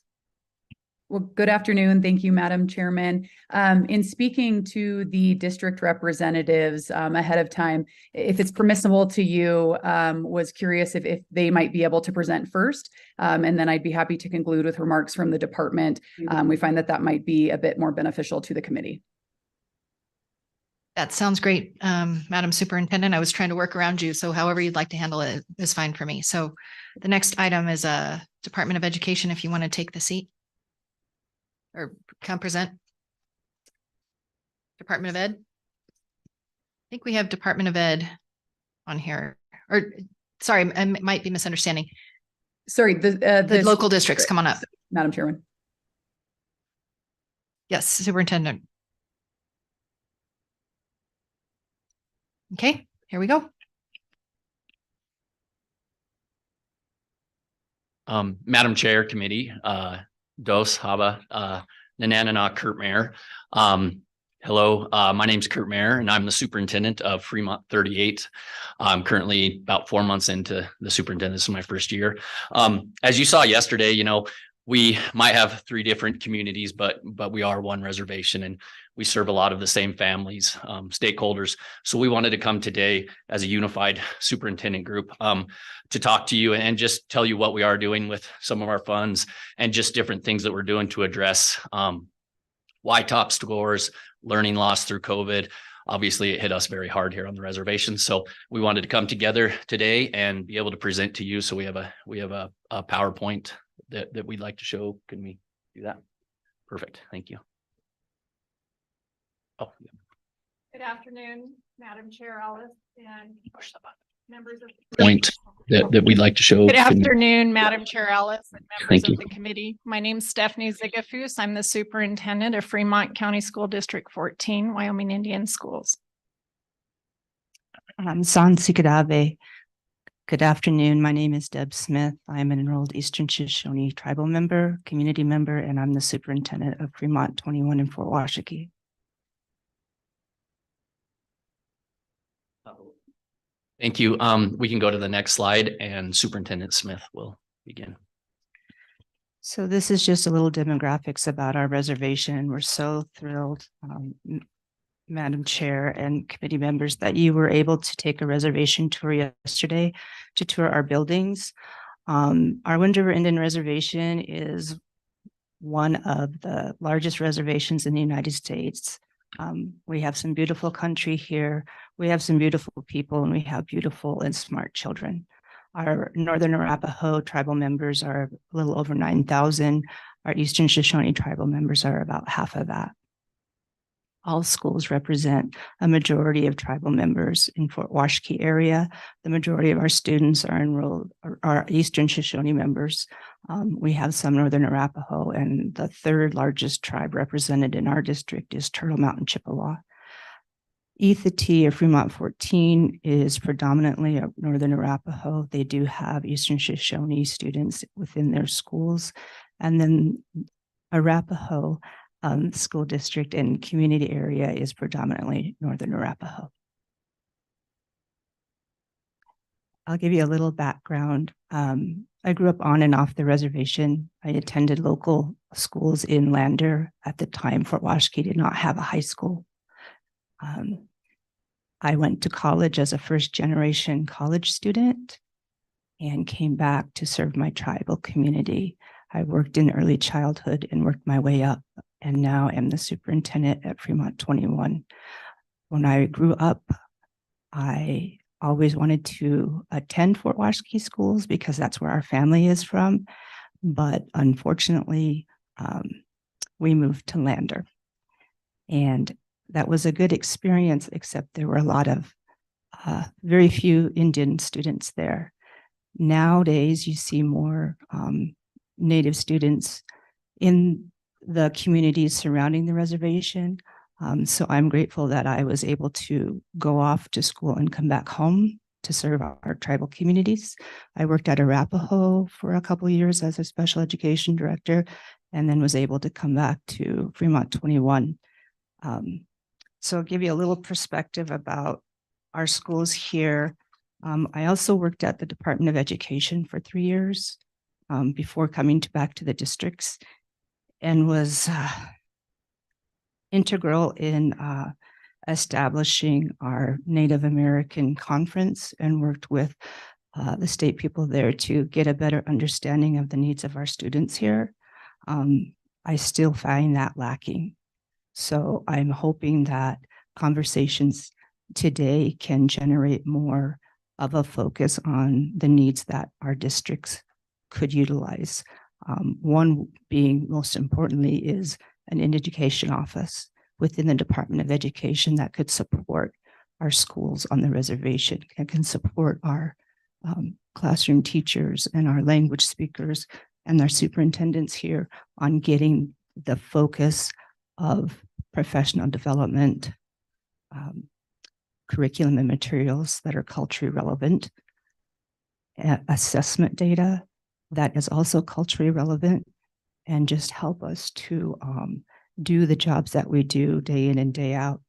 Well, good afternoon. Thank you, Madam Chairman. In speaking to the district representatives ahead of time, if it's permissible to you, was curious if they might be able to present first, and then I'd be happy to conclude with remarks from the department. We find that might be a bit more beneficial to the committee. That sounds great, Madam Superintendent. I was trying to work around you, so however you'd like to handle it is fine for me. So the next item is Department of Education, if you want to take the seat or come present. Department of Ed. I think we have Department of Ed on here, or sorry, I might be misunderstanding. Sorry, The local districts, come on up. Madam Chairman. Yes, Superintendent. Okay, here we go. Madam Chair, Committee, Dos, Haba, Nananana, Kurt Mayer. Hello, my name's Kurt Mayer, and I'm the superintendent of Fremont 38. I'm currently about 4 months into the superintendent. This is my first year. As you saw yesterday, you know, we might have 3 different communities, but we are one reservation, and we serve a lot of the same families, stakeholders. So we wanted to come today as a unified superintendent group to talk to you and just tell you what we are doing with some of our funds and just different things that we're doing to address Y-top scores, learning loss through COVID. Obviously, it hit us very hard here on the reservation. So we wanted to come together today and be able to present to you. So we have a PowerPoint that we'd like to show. Can we do that? Perfect. Thank you. Oh, yeah. Good afternoon, Madam Chair Ellis and members of the Point that we'd like to show. Good afternoon, Madam Chair Ellis and Thank members of you. the committee. My name's Stephanie Zigafus. I'm the superintendent of Fremont County School District 14, Wyoming Indian Schools. San Sikadave. Good afternoon. My name is Deb Smith. I'm an enrolled Eastern Shoshone tribal member, community member, and I'm the superintendent of Fremont 21 in Fort Washakie. Thank you. We can go to the next slide and Superintendent Smith will begin. So this is just a little demographics about our reservation. We're so thrilled, Madam Chair and committee members, that you were able to take a reservation tour yesterday to tour our buildings. Our Wind River Indian Reservation is one of the largest reservations in the United States. We have some beautiful country here. We have some beautiful people, and we have beautiful and smart children. Our Northern Arapaho tribal members are a little over 9,000. Our Eastern Shoshone tribal members are about half of that. All schools represent a majority of tribal members in Fort Washakie area. The majority of our students are enrolled, are Eastern Shoshone members. We have some Northern Arapaho, and the 3rd largest tribe represented in our district is Turtle Mountain Chippewa. Ethity of Fremont 14 is predominantly a Northern Arapaho. They do have Eastern Shoshone students within their schools. And then Arapaho school district and community area is predominantly Northern Arapaho. I'll give you a little background. I grew up on and off the reservation. I attended local schools in Lander. At the time, Fort Washakie did not have a high school. I went to college as a first-generation college student and came back to serve my tribal community. I worked in early childhood and worked my way up, and now am the superintendent at Fremont 21. When I grew up, I always wanted to attend Fort Washakie schools because that's where our family is from. But unfortunately, we moved to Lander. And that was a good experience, except there were a lot of very few Indian students there. Nowadays, you see more Native students in the communities surrounding the reservation. So I'm grateful that I was able to go off to school and come back home to serve our tribal communities. I worked at Arapahoe for a couple of years as a special education director, and then was able to come back to Fremont 21. So I'll give you a little perspective about our schools here. I also worked at the Department of Education for 3 years before coming back to the districts, and was integral in establishing our Native American conference, and worked with the state people there to get a better understanding of the needs of our students here. I still find that lacking. So I'm hoping that conversations today can generate more of a focus on the needs that our districts could utilize. One being, most importantly, is an education office within the Department of Education that could support our schools on the reservation, and can support our classroom teachers and our language speakers and our superintendents here on getting the focus of professional development, curriculum and materials that are culturally relevant, assessment data that is also culturally relevant, and just help us to do the jobs that we do day in and day out.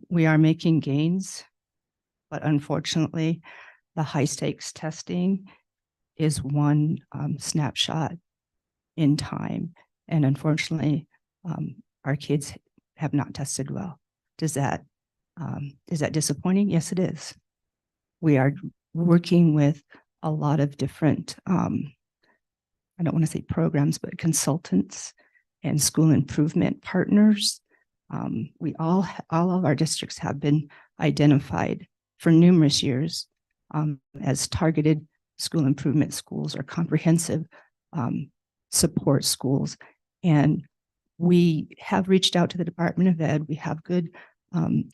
We are making gains, but unfortunately, the high stakes testing is one snapshot in time. And unfortunately, our kids have not tested well. Is that disappointing? Yes, it is. We are working with a lot of different, I don't want to say programs, but consultants and school improvement partners. All of our districts have been identified for numerous years as targeted school improvement schools or comprehensive support schools. And we have reached out to the Department of Ed. We have good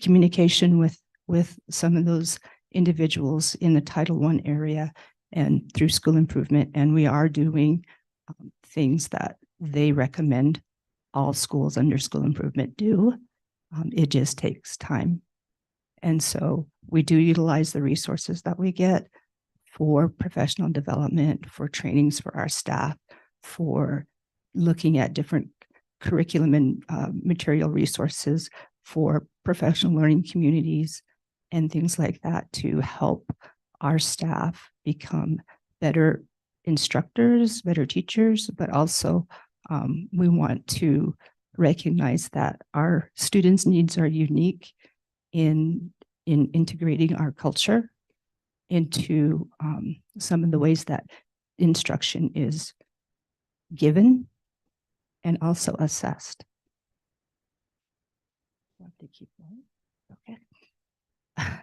communication with some of those individuals in the Title I area and through school improvement. And we are doing things that they recommend all schools under school improvement do. It just takes time. And so we do utilize the resources that we get for professional development, for trainings for our staff, for looking at different curriculum and material resources for professional learning communities and things like that to help our staff become better instructors, better teachers, but also we want to recognize that our students' needs are unique in integrating our culture into some of the ways that instruction is given and also assessed. I have to keep going. Okay.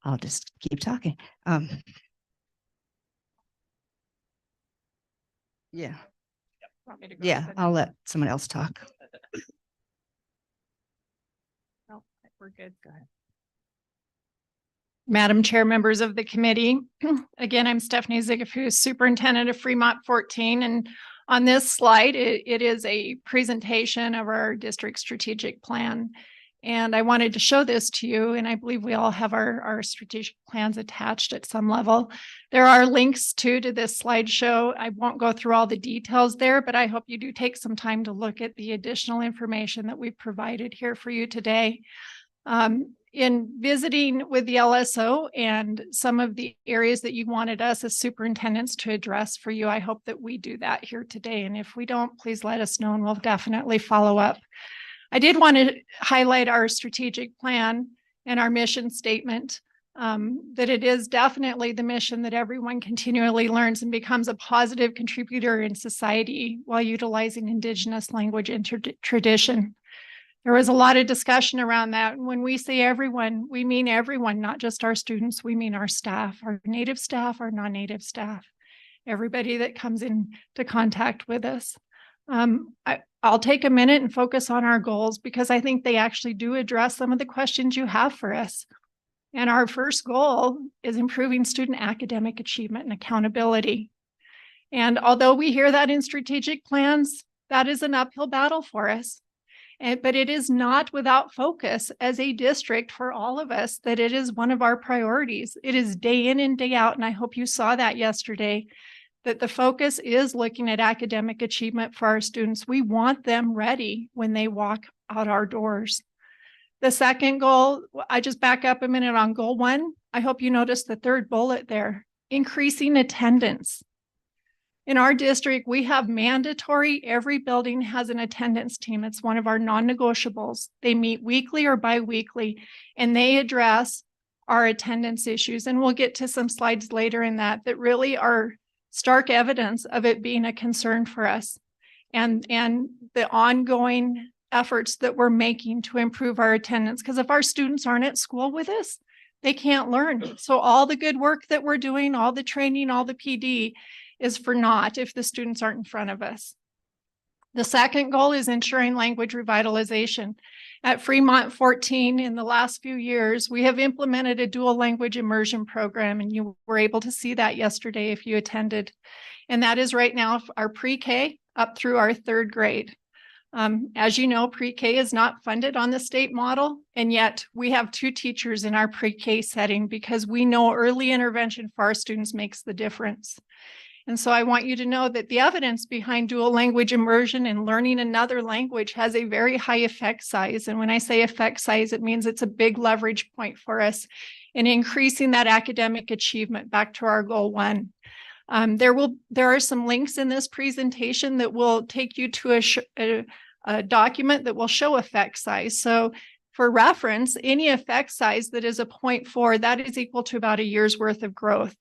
I'll just keep talking. Yeah. Want me to go Yeah, ahead? I'll let someone else talk. No, we're good. Go ahead. Madam Chair, members of the committee, again, I'm Stephanie Zigafus, Superintendent of Fremont 14. And on this slide, it is a presentation of our district strategic plan. And I wanted to show this to you, and I believe we all have our strategic plans attached at some level. There are links to this slideshow. I won't go through all the details there, but I hope you do take some time to look at the additional information that we've provided here for you today. In visiting with the LSO and some of the areas that you wanted us as superintendents to address for you, I hope that we do that here today. And if we don't, please let us know and we'll definitely follow up. I did want to highlight our strategic plan and our mission statement, that it is definitely the mission that everyone continually learns and becomes a positive contributor in society while utilizing Indigenous language and tradition. There was a lot of discussion around that. And when we say everyone, we mean everyone, not just our students. We mean our staff, our native staff, our non-native staff, everybody that comes into contact with us. I'll take a minute and focus on our goals because I think they actually do address some of the questions you have for us. And our first goal is improving student academic achievement and accountability. And although we hear that in strategic plans, that is an uphill battle for us. But it is not without focus as a district for all of us that it is one of our priorities. It is day in and day out. And I hope you saw that yesterday, that the focus is looking at academic achievement for our students. We want them ready when they walk out our doors. The second goal, I just back up a minute on goal 1. I hope you noticed the third bullet there, increasing attendance. In our district, we have mandatory, every building has an attendance team. It's one of our non-negotiables. They meet weekly or bi-weekly, and they address our attendance issues. And we'll get to some slides later in that really are stark evidence of it being a concern for us, and the ongoing efforts that we're making to improve our attendance. Because if our students aren't at school with us, they can't learn. So all the good work that we're doing, all the training, all the PD is for naught if the students aren't in front of us. The second goal is ensuring language revitalization. At Fremont 14, in the last few years, we have implemented a dual language immersion program, and you were able to see that yesterday if you attended. And that is right now our pre-K up through our 3rd grade. As you know, pre-K is not funded on the state model, and yet we have 2 teachers in our pre-K setting because we know early intervention for our students makes the difference. And so I want you to know that the evidence behind dual language immersion and learning another language has a very high effect size. And when I say effect size, it means it's a big leverage point for us in increasing that academic achievement back to our goal 1. There are some links in this presentation that will take you to a document that will show effect size. So for reference, any effect size that is a 0.4, that is equal to about a year's worth of growth.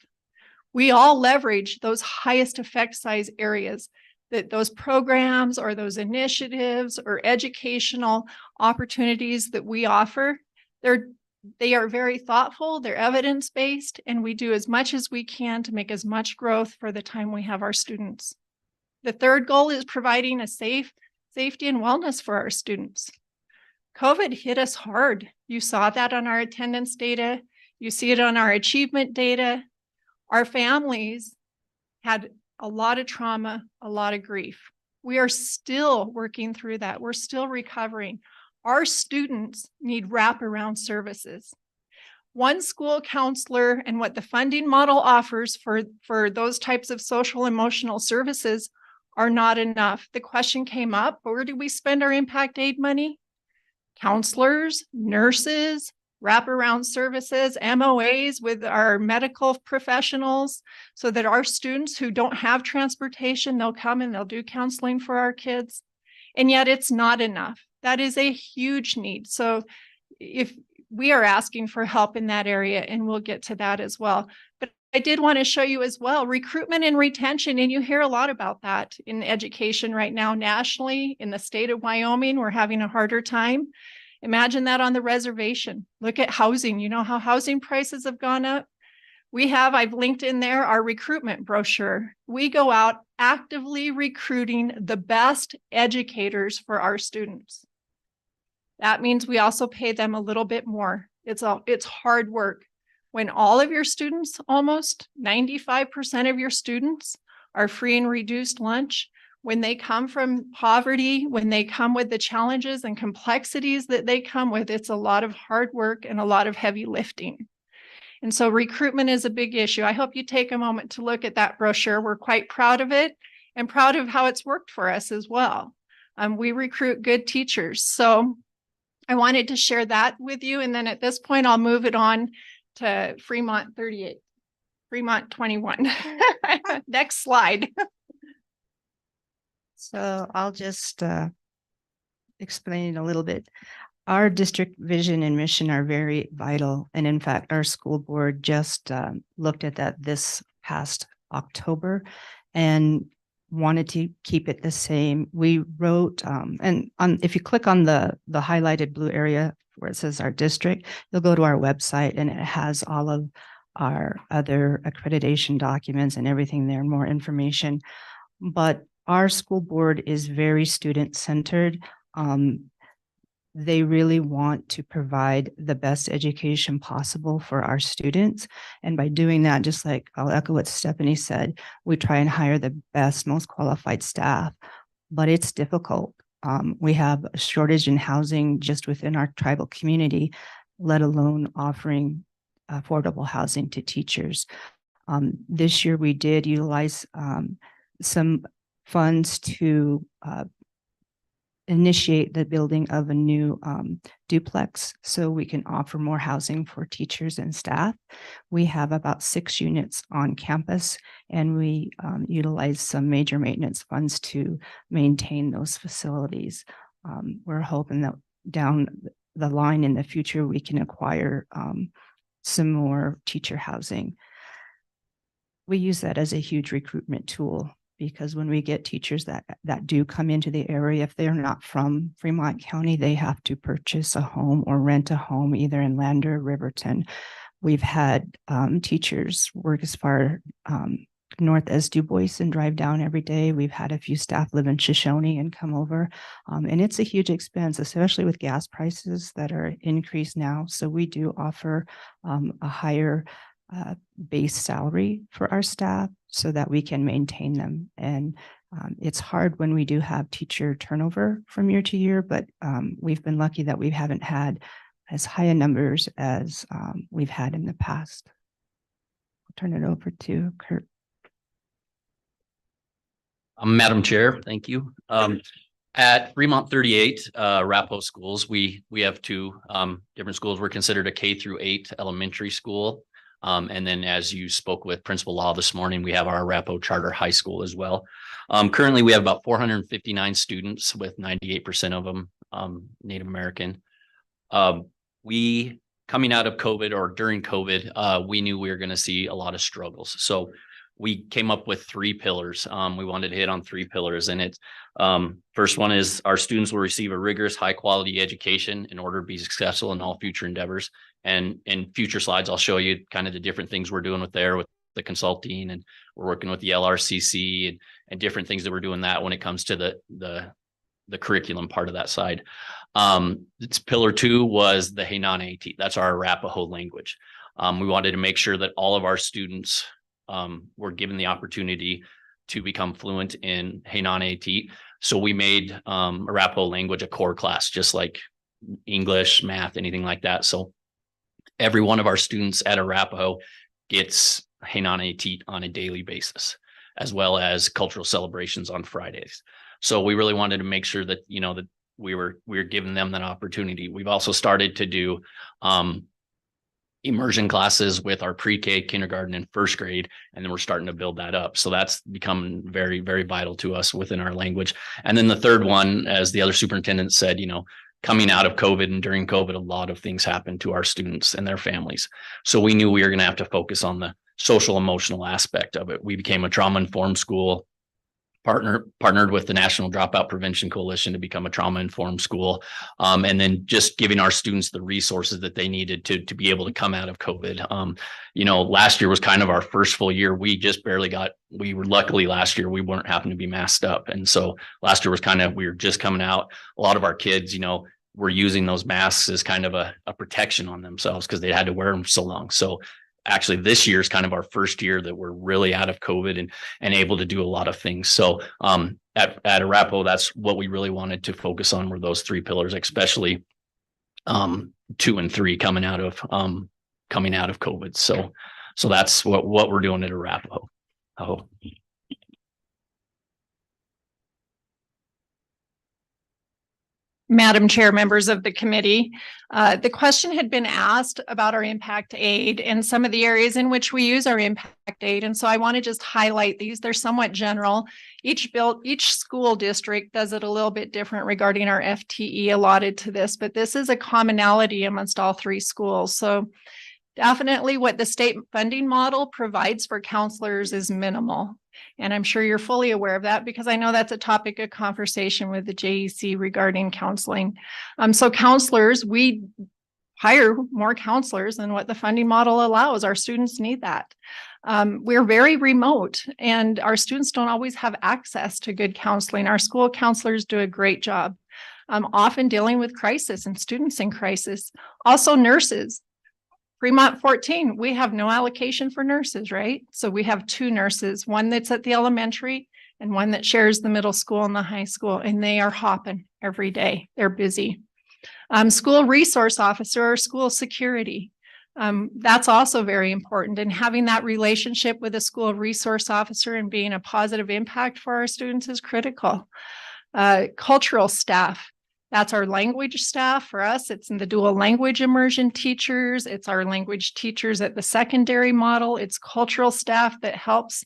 We all leverage those highest effect size areas, that those programs or those initiatives or educational opportunities that we offer. They are very thoughtful, they're evidence-based, and we do as much as we can to make as much growth for the time we have our students. The third goal is providing a safety and wellness for our students. COVID hit us hard. You saw that on our attendance data. You see it on our achievement data. Our families had a lot of trauma, a lot of grief. We are still working through that. We're still recovering. Our students need wraparound services. One school counselor and what the funding model offers for those types of social emotional services are not enough. The question came up, where do we spend our impact aid money? Counselors, nurses, wraparound services, MOAs with our medical professionals, so that our students who don't have transportation, they'll come and they'll do counseling for our kids. And yet it's not enough. That is a huge need. So if we are asking for help in that area, and we'll get to that as well. But I did want to show you as well, recruitment and retention, and you hear a lot about that in education right now nationally. In the state of Wyoming, we're having a harder time. Imagine that on the reservation. Look at housing. You know how housing prices have gone up? I've linked in there our recruitment brochure. We go out actively recruiting the best educators for our students. That means we also pay them a little bit more. It's hard work. When all of your students, almost 95% of your students, are free and reduced lunch, when they come from poverty, when they come with the challenges and complexities that they come with, it's a lot of hard work and a lot of heavy lifting. And so recruitment is a big issue. I hope you take a moment to look at that brochure. We're quite proud of it and proud of how it's worked for us as well. We recruit good teachers. So I wanted to share that with you. And then at this point, I'll move it on to Fremont 38, Fremont 21. Next slide. So I'll just explain a little bit. Our district vision and mission are very vital. And in fact, our school board just looked at that this past October and wanted to keep it the same. We wrote, if you click on the highlighted blue area where it says our district, you'll go to our website and it has all of our other accreditation documents and everything there, more information. But our school board is very student-centered. They really want to provide the best education possible for our students. And by doing that, just like I'll echo what Stephanie said, we try and hire the best, most qualified staff, but it's difficult. We have a shortage in housing just within our tribal community, let alone offering affordable housing to teachers. This year, we did utilize some funds to initiate the building of a new duplex so we can offer more housing for teachers and staff. We have about 6 units on campus, and we utilize some major maintenance funds to maintain those facilities. We're hoping that down the line in the future, we can acquire some more teacher housing. We use that as a huge recruitment tool, because when we get teachers that do come into the area, if they're not from Fremont County, they have to purchase a home or rent a home either in Lander or Riverton. We've had teachers work as far north as Du Bois and drive down every day. We've had a few staff live in Shoshone and come over. And it's a huge expense, especially with gas prices that are increased now. So we do offer a higher base salary for our staff so that we can maintain them. And it's hard when we do have teacher turnover from year to year, but we've been lucky that we haven't had as high a numbers as we've had in the past. I'll turn it over to Kurt. Madam Chair, thank you. At Fremont 38 Arapahoe schools, we have 2 different schools. We're considered a K-8 elementary school. And then as you spoke with Principal Law this morning, we have our Arapahoe Charter High School as well. Currently, we have about 459 students, with 98% of them Native American. We, coming out of COVID or during COVID, we knew we were going to see a lot of struggles. So we came up with 3 pillars. We wanted to hit on 3 pillars, and it's first one is our students will receive a rigorous, high quality education in order to be successful in all future endeavors. And in future slides, I'll show you kind of the different things we're doing with the consulting, and we're working with the LRCC and different things that we're doing that when it comes to the curriculum part of that side. It's pillar 2 was the Hainana-Atit. That's our Arapaho language. We wanted to make sure that all of our students were given the opportunity to become fluent in Hainana-Atit. So we made Arapaho language a core class, just like English, math, anything like that. So every one of our students at Arapaho gets Hainana-Atit on a daily basis, as well as cultural celebrations on Fridays. So we really wanted to make sure that, that we were giving them that opportunity. We've also started to do immersion classes with our pre-K, kindergarten, and first grade, and then we're starting to build that up. So that's become very, very vital to us within our language. And then the third one, as the other superintendent said, coming out of COVID and during COVID, a lot of things happened to our students and their families. So we knew we were going to have to focus on the social emotional aspect of it. We became a trauma-informed school, partnered with the National Dropout Prevention Coalition to become a trauma-informed school. And then just giving our students the resources that they needed to be able to come out of COVID. Last year was kind of our first full year. We just barely luckily last year, we weren't having to be masked up. And so last year was we were just coming out. A lot of our kids, were using those masks as kind of a protection on themselves because they had to wear them so long. So actually this year is kind of our first year that we're really out of COVID and able to do a lot of things. So at Arapahoe, that's what we really wanted to focus on, were those 3 pillars, especially 2 and 3 coming out of COVID. So that's what we're doing at Arapahoe. Madam Chair, members of the committee, the question had been asked about our impact aid and some of the areas in which we use our impact aid. And so I want to just highlight these. They're somewhat general. Each school district does it a little bit different regarding our FTE allotted to this, but this is a commonality amongst all 3 schools. So definitely what the state funding model provides for counselors is minimal. And I'm sure you're fully aware of that because I know that's a topic of conversation with the JEC regarding counseling. So counselors, we hire more counselors than what the funding model allows. Our students need that. We're very remote and our students don't always have access to good counseling. Our school counselors do a great job, often dealing with crisis and students in crisis. Also nurses. Fremont 14, we have no allocation for nurses, right? So we have 2 nurses, one that's at the elementary and one that shares the middle school and the high school, and they are hopping every day. They're busy. School resource officer or school security. That's also very important. And having that relationship with a school resource officer and being a positive impact for our students is critical. Cultural staff. That's our language staff. For us, it's in the dual language immersion teachers. It's our language teachers at the secondary model. It's cultural staff that helps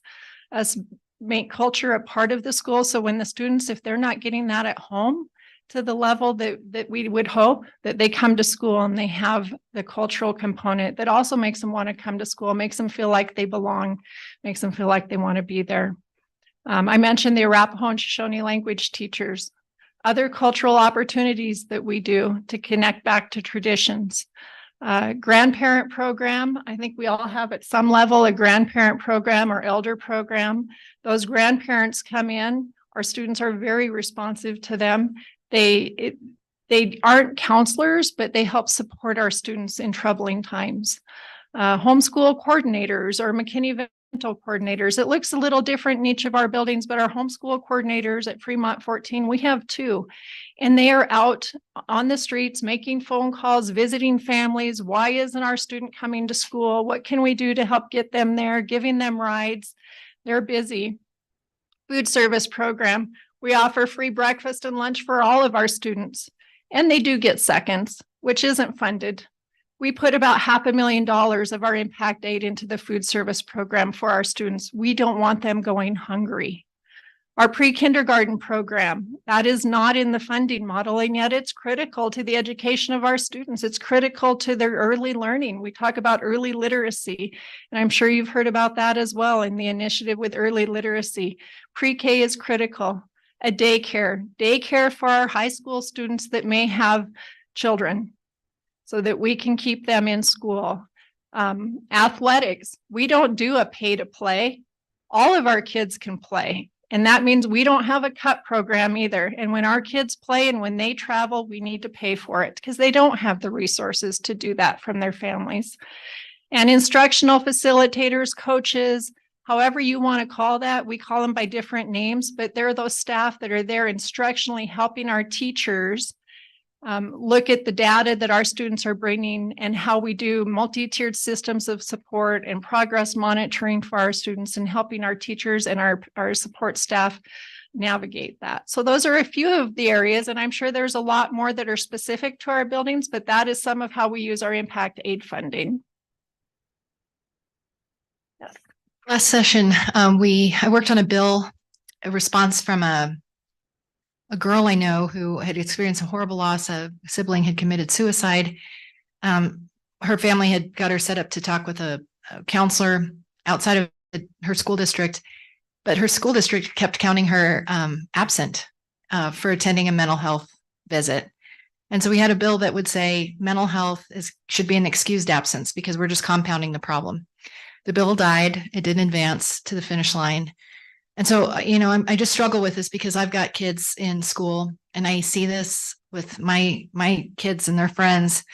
us make culture a part of the school. So when the students, if they're not getting that at home to the level that we would hope, that they come to school and they have the cultural component that also makes them want to come to school, makes them feel like they belong, makes them feel like they want to be there. I mentioned the Arapaho and Shoshone language teachers. Other cultural opportunities that we do to connect back to traditions. Grandparent program. I think we all have at some level a grandparent program or elder program. Those grandparents come in. Our students are very responsive to them. They aren't counselors, but they help support our students in troubling times. Homeschool coordinators or McKinney coordinators. It looks a little different in each of our buildings, but our homeschool coordinators at Fremont 14, we have 2, and they are out on the streets making phone calls, visiting families. Why isn't our student coming to school? What can we do to help get them there? Giving them rides. They're busy. Food service program. We offer free breakfast and lunch for all of our students, and they do get seconds, which isn't funded. We put about $500,000 of our impact aid into the food service program for our students. We don't want them going hungry. Our pre-kindergarten program, that is not in the funding model, and yet it's critical to the education of our students. It's critical to their early learning. We talk about early literacy, and I'm sure you've heard about that as well in the initiative with early literacy. Pre-K is critical. A daycare for our high school students that may have children, so that we can keep them in school. Athletics, we don't do a pay to play. All of our kids can play. And that means we don't have a cut program either. And when our kids play and when they travel, we need to pay for it because they don't have the resources to do that from their families. And instructional facilitators, coaches, however you want to call that, we call them by different names, but they're those staff that are there instructionally helping our teachers look at the data that our students are bringing and how we do multi-tiered systems of support and progress monitoring for our students and helping our teachers and our support staff navigate that. So those are a few of the areas, and I'm sure there's a lot more that are specific to our buildings, but that is some of how we use our impact aid funding. Yes. Last session, I worked on a response from a girl I know who had experienced a horrible loss. A sibling had committed suicide. Her family had got her set up to talk with a counselor outside of her school district, but her school district kept counting her absent for attending a mental health visit. And so we had a bill that would say mental health should be an excused absence because we're just compounding the problem. The bill died. It didn't advance to the finish line. And so, I just struggle with this because I've got kids in school and I see this with my kids and their friends,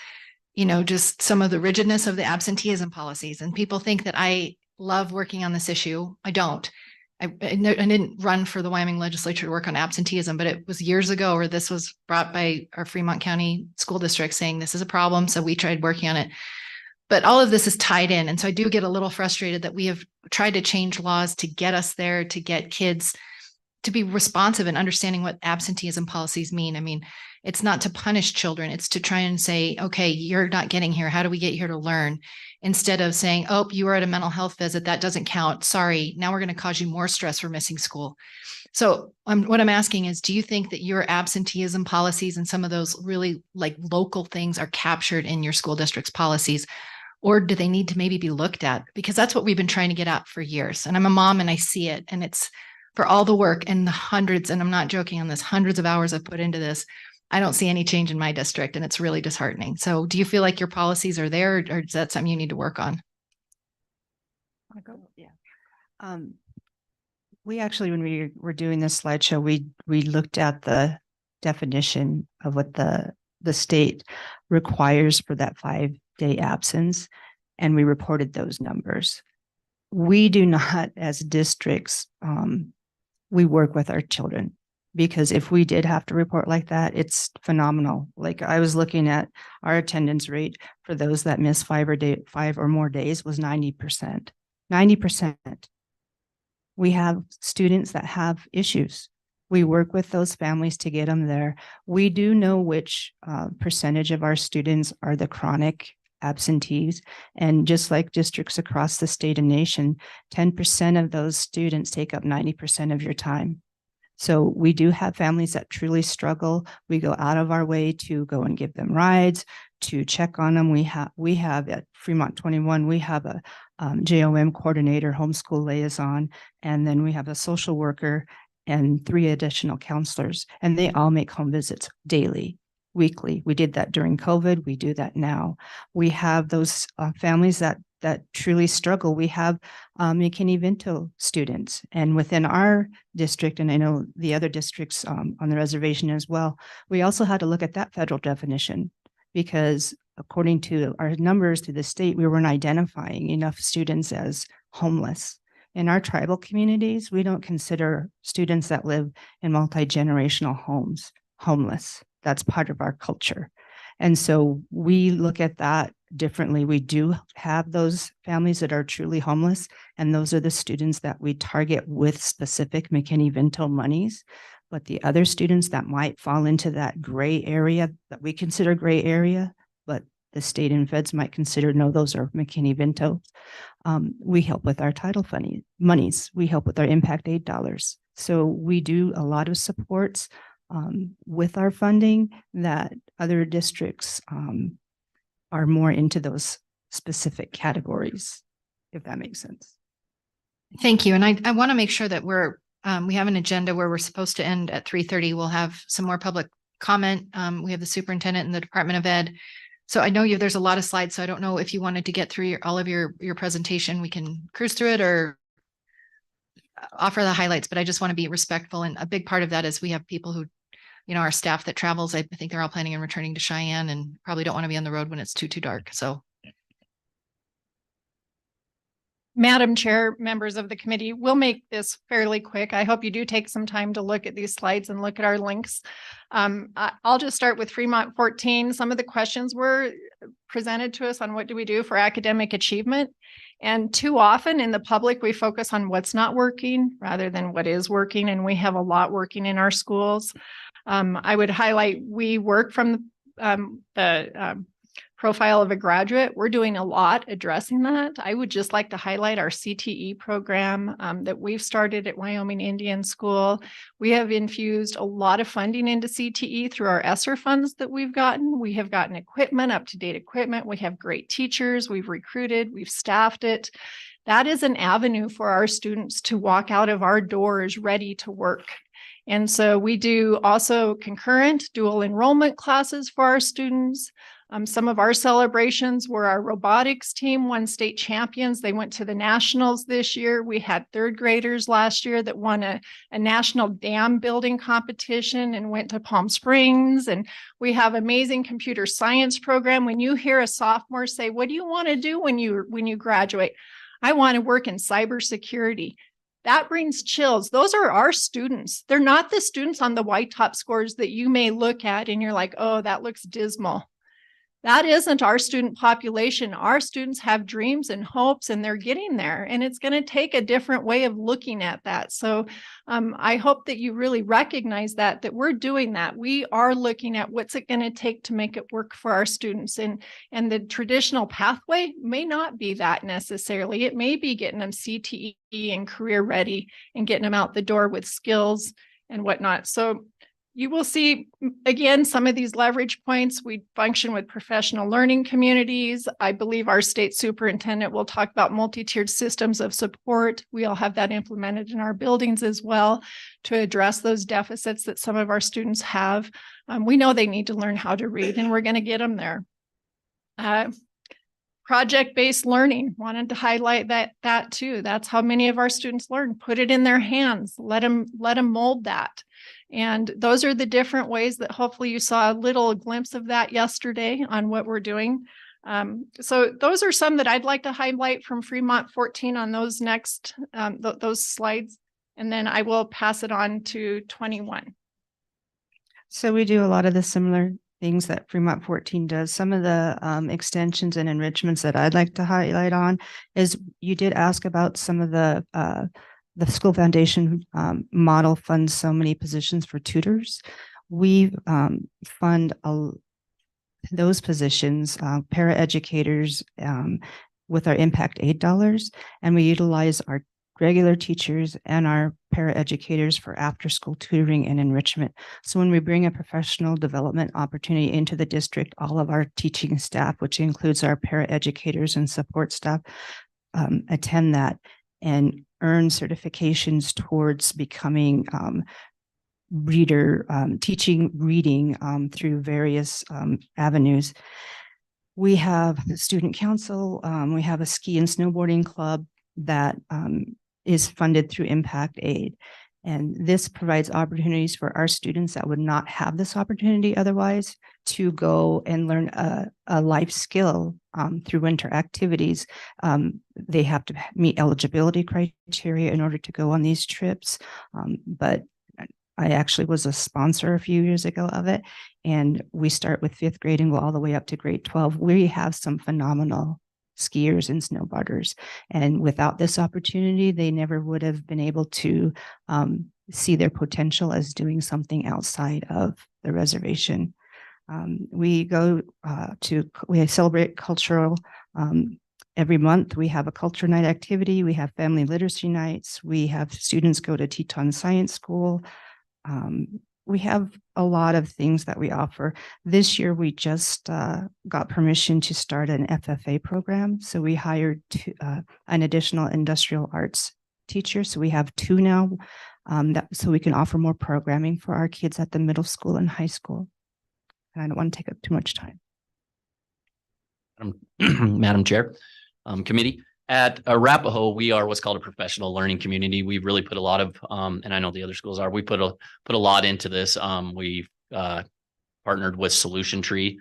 just some of the rigidness of the absenteeism policies. And people think that I love working on this issue. I don't. I didn't run for the Wyoming legislature to work on absenteeism, but it was years ago where this was brought by our Fremont County School District saying this is a problem. So we tried working on it. But all of this is tied in. And so I do get a little frustrated that we have tried to change laws to get us there, to get kids to be responsive and understanding what absenteeism policies mean. I mean, it's not to punish children. It's to try and say, okay, you're not getting here. How do we get here to learn? Instead of saying, oh, you were at a mental health visit. That doesn't count. Sorry. Now we're going to cause you more stress for missing school. So what I'm asking is, do you think that your absenteeism policies and some of those really like local things are captured in your school district's policies? Or do they need to maybe be looked at? Because that's what we've been trying to get at for years. And I'm a mom and I see it. And it's for all the work and the hundreds, and I'm not joking on this, hundreds of hours I've put into this. I don't see any change in my district and it's really disheartening. So do you feel like your policies are there or is that something you need to work on? Yeah. We actually, when we were doing this slideshow, we looked at the definition of what the state requires for that 5-day absence, and we reported those numbers. We do not, as districts, we work with our children. Because if we did have to report like that, it's phenomenal. Like I was looking at our attendance rate for those that miss 5 or more days was 90%. 90%. We have students that have issues. We work with those families to get them there. We do know which percentage of our students are the chronic absentees. And just like districts across the state and nation, 10% of those students take up 90% of your time. So we do have families that truly struggle. We go out of our way to go and give them rides, to check on them. We have at Fremont 21, we have a JOM coordinator, homeschool liaison, and then we have a social worker and 3 additional counselors, and they all make home visits daily, weekly. We did that during COVID. We do that now. We have those families that truly struggle. We have McKinney-Vento students, and within our district, and I know the other districts on the reservation as well, we also had to look at that federal definition, because according to our numbers through the state, we weren't identifying enough students as homeless. In our tribal communities, we don't consider students that live in multi-generational homes homeless. That's part of our culture. And so we look at that differently. We do have those families that are truly homeless, and those are the students that we target with specific McKinney-Vento monies. But the other students that might fall into that gray area that we consider gray area, but the state and feds might consider, no, those are McKinney-Vento. We help with our title monies. We help with our impact aid dollars. So we do a lot of supports with our funding that other districts are more into those specific categories, if that makes sense. Thank you. And I want to make sure that we have an agenda where we're supposed to end at 3:30. We'll have some more public comment. We have the superintendent and the Department of Ed. So I know there's a lot of slides, so I don't know if you wanted to get through all of your presentation. We can cruise through it or offer the highlights, but I just want to be respectful. And a big part of that is we have people who, our staff that travels. I think they're all planning on returning to Cheyenne and probably don't want to be on the road when it's too dark. So. Madam Chair, members of the committee, we'll make this fairly quick. I hope you do take some time to look at these slides and look at our links. I'll just start with Fremont 14. Some of the questions were presented to us on what do we do for academic achievement. And too often in the public, we focus on what's not working rather than what is working. And we have a lot working in our schools. I would highlight, we work from the profile of a graduate. We're doing a lot addressing that. I would just like to highlight our CTE program that we've started at Wyoming Indian School. We have infused a lot of funding into CTE through our ESSER funds that we've gotten. We have gotten equipment, up-to-date equipment. We have great teachers. We've recruited, we've staffed it. That is an avenue for our students to walk out of our doors ready to work. And so we do also concurrent dual enrollment classes for our students. Some of our celebrations were our robotics team won state champions. They went to the nationals this year. We had 3rd graders last year that won a national dam building competition and went to Palm Springs. And we have amazing computer science program. When you hear a sophomore say, what do you want to do when you graduate? I want to work in cybersecurity. That brings chills. Those are our students. They're not the students on the white top scores that you may look at and you're like, oh, that looks dismal. That isn't our student population. Our students have dreams and hopes and they're getting there, and it's going to take a different way of looking at that. So I hope that you really recognize that we're doing that. We are looking at what's it going to take to make it work for our students, and the traditional pathway may not be that necessarily. It may be getting them CTE and career ready and getting them out the door with skills and whatnot. So you will see, again, some of these leverage points. We function with professional learning communities. I believe our state superintendent will talk about multi-tiered systems of support. We all have that implemented in our buildings as well to address those deficits that some of our students have. We know they need to learn how to read, and we're going to get them there. Project-based learning, wanted to highlight that too. That's how many of our students learn. Put it in their hands. Let them mold that. And those are the different ways that hopefully you saw a little glimpse of that yesterday on what we're doing. So those are some that I'd like to highlight from Fremont 14 on those next, those slides. And then I will pass it on to 21. So we do a lot of the similar things that Fremont 14 does. Some of the extensions and enrichments that I'd like to highlight on is you did ask about some of the school foundation model funds so many positions for tutors. We fund those positions, paraeducators with our impact aid dollars, and we utilize our regular teachers and our paraeducators for after school tutoring and enrichment. So when we bring a professional development opportunity into the district, all of our teaching staff, which includes our paraeducators and support staff, attend that and earn certifications towards becoming teaching reading through various avenues. We have the student council. We have a ski and snowboarding club that is funded through impact aid. And this provides opportunities for our students that would not have this opportunity otherwise to go and learn a life skill through winter activities. They have to meet eligibility criteria in order to go on these trips. But I actually was a sponsor a few years ago of it. And we start with 5th grade and go all the way up to grade 12. We have some phenomenal skiers and snowboarders. And without this opportunity, they never would have been able to see their potential as doing something outside of the reservation. We celebrate cultural every month. We have a culture night activity. We have family literacy nights. We have students go to Teton Science School. We have a lot of things that we offer. This year, we just got permission to start an FFA program. So we hired an additional industrial arts teacher. So we have 2 now, so we can offer more programming for our kids at the middle school and high school. And I don't want to take up too much time. Madam Chair, committee. At Arapahoe, we are what's called a professional learning community. We've really put a lot of, and I know the other schools are, we put a lot into this. We've partnered with Solution Tree,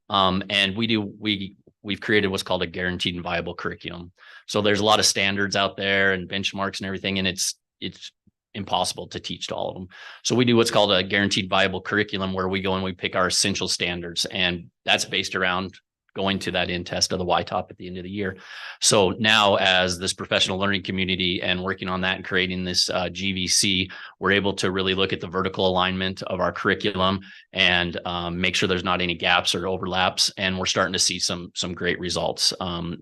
and we've created what's called a guaranteed and viable curriculum. So there's a lot of standards out there and benchmarks and everything, and it's impossible to teach to all of them. So we do what's called a guaranteed viable curriculum, where we go and we pick our essential standards, and that's based around going to that in test of the YTOP at the end of the year. So now, as this professional learning community and working on that and creating this GVC, we're able to really look at the vertical alignment of our curriculum and make sure there's not any gaps or overlaps. And we're starting to see some great results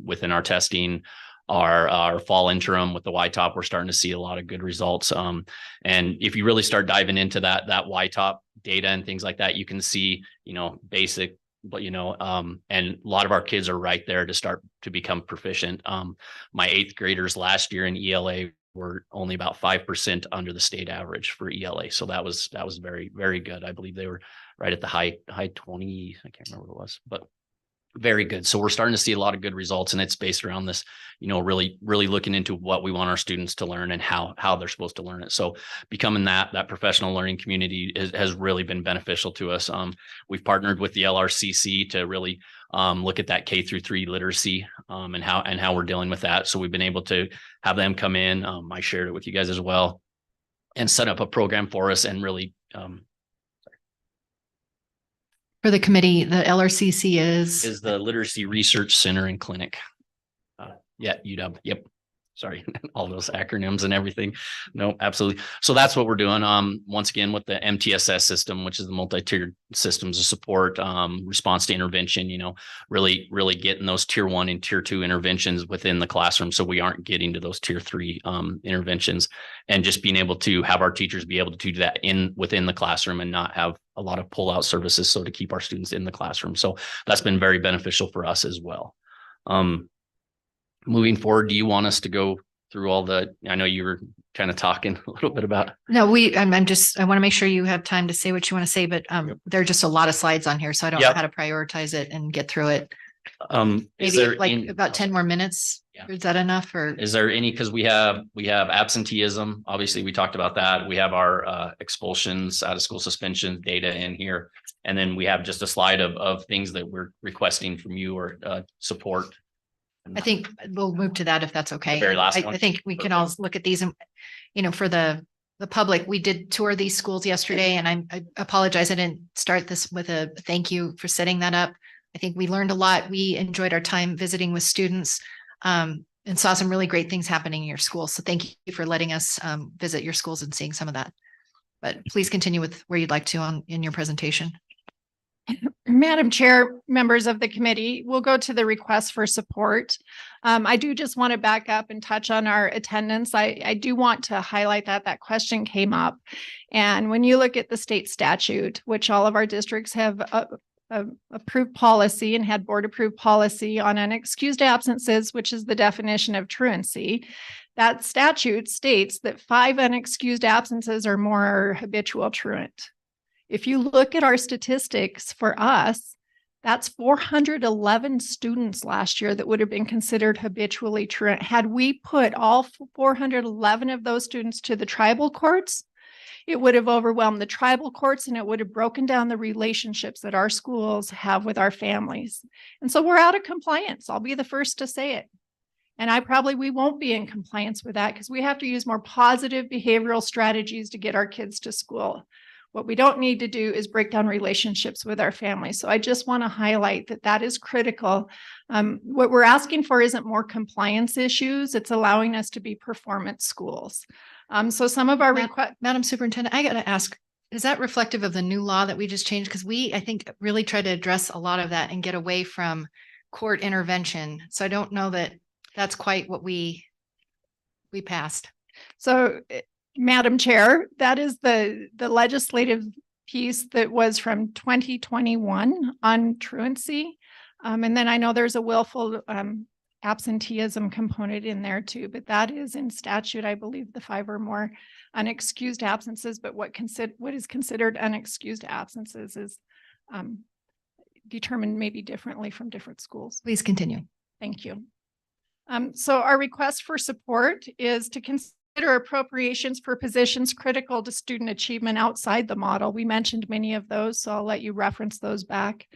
within our testing. Our fall interim with the YTOP, we're starting to see a lot of good results. And if you really start diving into that YTOP data and things like that, you can see, basic, but and a lot of our kids are right there to start to become proficient. My 8th graders last year in ELA were only about 5% under the state average for ELA. So that was very, very good. I believe they were right at the high 20, I can't remember what it was, but very good. So we're starting to see a lot of good results, and it's based around this, really looking into what we want our students to learn and how they're supposed to learn it. So becoming that professional learning community has really been beneficial to us. We've partnered with the LRCC to really look at that K-3 literacy and how we're dealing with that. So we've been able to have them come in. I shared it with you guys as well, and set up a program for us and really For the committee, the LRCC is the Literacy Research Center and Clinic. UW. Yep. Sorry, all those acronyms and everything. No, absolutely. So that's what we're doing. Once again, with the MTSS system, which is the multi-tiered systems of support, response to intervention, really getting those tier 1 and tier 2 interventions within the classroom. So we aren't getting to those tier 3 interventions, and just being able to have our teachers be able to do that within the classroom and not have a lot of pull-out services. So to keep our students in the classroom. So that's been very beneficial for us as well. Moving forward, do you want us to go through all I know you were kind of talking a little bit about. No, I want to make sure you have time to say what you want to say, but there are just a lot of slides on here, so I don't know how to prioritize it and get through it. Maybe about 10 more minutes. Yeah. Is that enough, or is there any, because we have absenteeism. Obviously we talked about that. We have our expulsions, out of school suspension data in here. And then we have just a slide of things that we're requesting from you or support. I think we'll move to that if that's okay. The very last one. I think we can all look at these and, for the the public, we did tour these schools yesterday, and I apologize, I didn't start this with a thank you for setting that up. I think we learned a lot. We enjoyed our time visiting with students, and saw some really great things happening in your school. So thank you for letting us visit your schools and seeing some of that. But please continue with where you'd like to in your presentation. Madam Chair, members of the committee, we'll go to the request for support. I do just want to back up and touch on our attendance. I do want to highlight that question came up. And when you look at the state statute, which all of our districts have approved policy and had board approved policy on unexcused absences, which is the definition of truancy, that statute states that 5 unexcused absences or more are habitual truant. If you look at our statistics for us, that's 411 students last year that would have been considered habitually truant. Had we put all 411 of those students to the tribal courts, it would have overwhelmed the tribal courts, and it would have broken down the relationships that our schools have with our families. And so we're out of compliance. I'll be the first to say it. And we won't be in compliance with that because we have to use more positive behavioral strategies to get our kids to school. What we don't need to do is break down relationships with our families. So I just want to highlight that is critical. What we're asking for isn't more compliance issues. It's allowing us to be performance schools. So some of our requests. Madam Superintendent, I got to ask, is that reflective of the new law that we just changed? Because I think, really try to address a lot of that and get away from court intervention. So I don't know that that's quite what we passed. So, Madam Chair, that is the legislative piece that was from 2021 on truancy. And then I know there's a willful absenteeism component in there too, but that is in statute, I believe, the 5 or more unexcused absences. But what is considered unexcused absences is determined maybe differently from different schools. Please continue. Thank you. So our request for support is to consider appropriations for positions critical to student achievement outside the model. We mentioned many of those, so I'll let you reference those back.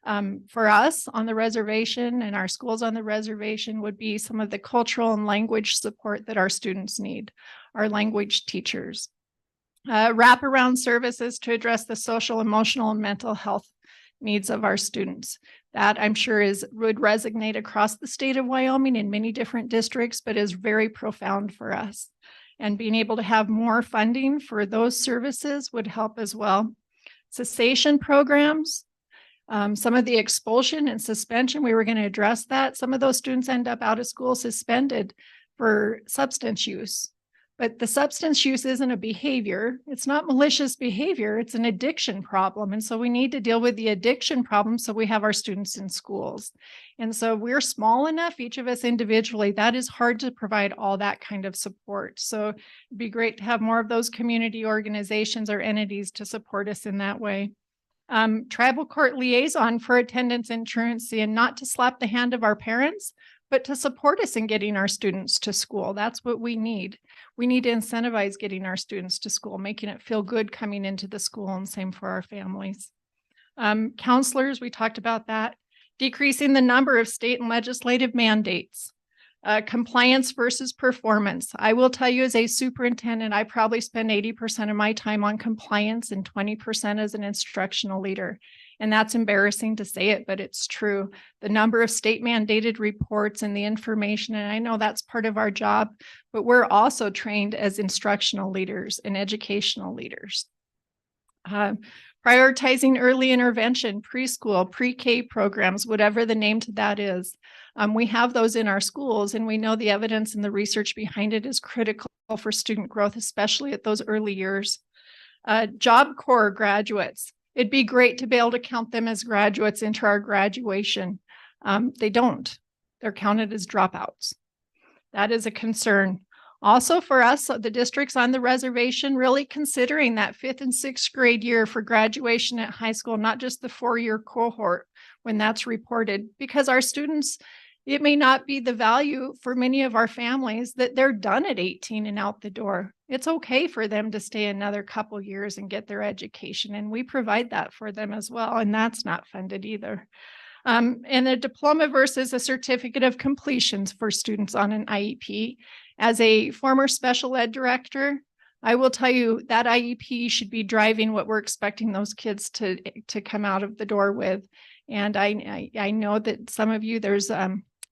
For us on the reservation and our schools on the reservation would be some of the cultural and language support that our students need, our language teachers. Wraparound services to address the social, emotional, and mental health needs of our students. That I'm sure would resonate across the state of Wyoming in many different districts, but is very profound for us. And being able to have more funding for those services would help as well. Cessation programs, some of the expulsion and suspension, we were going to address that. Some of those students end up out of school suspended for substance use. But the substance use isn't a behavior. It's not malicious behavior. It's an addiction problem. And so we need to deal with the addiction problem so we have our students in schools. And so we're small enough, each of us individually, that is hard to provide all that kind of support. So it'd be great to have more of those community organizations or entities to support us in that way. Tribal court liaison for attendance and truancy, and not to slap the hand of our parents, but to support us in getting our students to school. That's what we need. We need to incentivize getting our students to school, making it feel good coming into the school, and same for our families. Counselors, we talked about that. Decreasing the number of state and legislative mandates. Compliance versus performance. I will tell you, as a superintendent, I probably spend 80% of my time on compliance and 20% as an instructional leader. And that's embarrassing to say it, but it's true. The number of state mandated reports and the information, and I know that's part of our job, but we're also trained as instructional leaders and educational leaders. Prioritizing early intervention, preschool, pre-K programs, whatever the name to that is. We have those in our schools, and we know the evidence and the research behind it is critical for student growth, especially at those early years. Job Corps graduates. It'd be great to be able to count them as graduates into our graduation. They don't. They're counted as dropouts. That is a concern. Also for us, the districts on the reservation, really considering that 5th and 6th grade year for graduation at high school, not just the 4-year cohort when that's reported, because our students, it may not be the value for many of our families that they're done at 18 and out the door. It's okay for them to stay another couple years and get their education, and we provide that for them as well, and that's not funded either. And a diploma versus a certificate of completions for students on an IEP. As a former special ed director, I will tell you that IEP should be driving what we're expecting those kids to come out of the door with. And I know that some of you, there's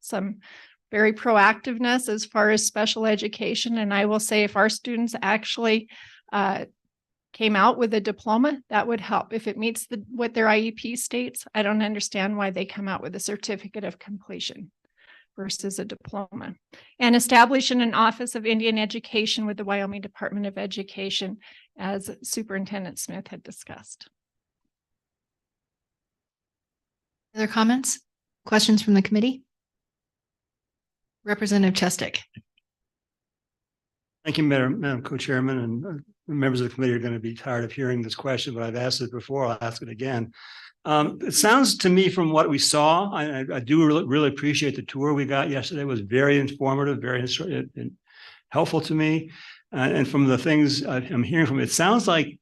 some very proactiveness as far as special education. And I will say if our students actually came out with a diploma, that would help. If it meets what their IEP states, I don't understand why they come out with a certificate of completion versus a diploma. And establishing an Office of Indian Education with the Wyoming Department of Education, as Superintendent Smith had discussed. Other comments, questions from the committee? Representative Chestick. Thank you, Madam Co-Chairman, and members of the committee are going to be tired of hearing this question, but I've asked it before. I'll ask it again. It sounds to me from what we saw, I do really appreciate the tour we got yesterday. It was very informative, very helpful to me. And from the things I'm hearing from it, it sounds like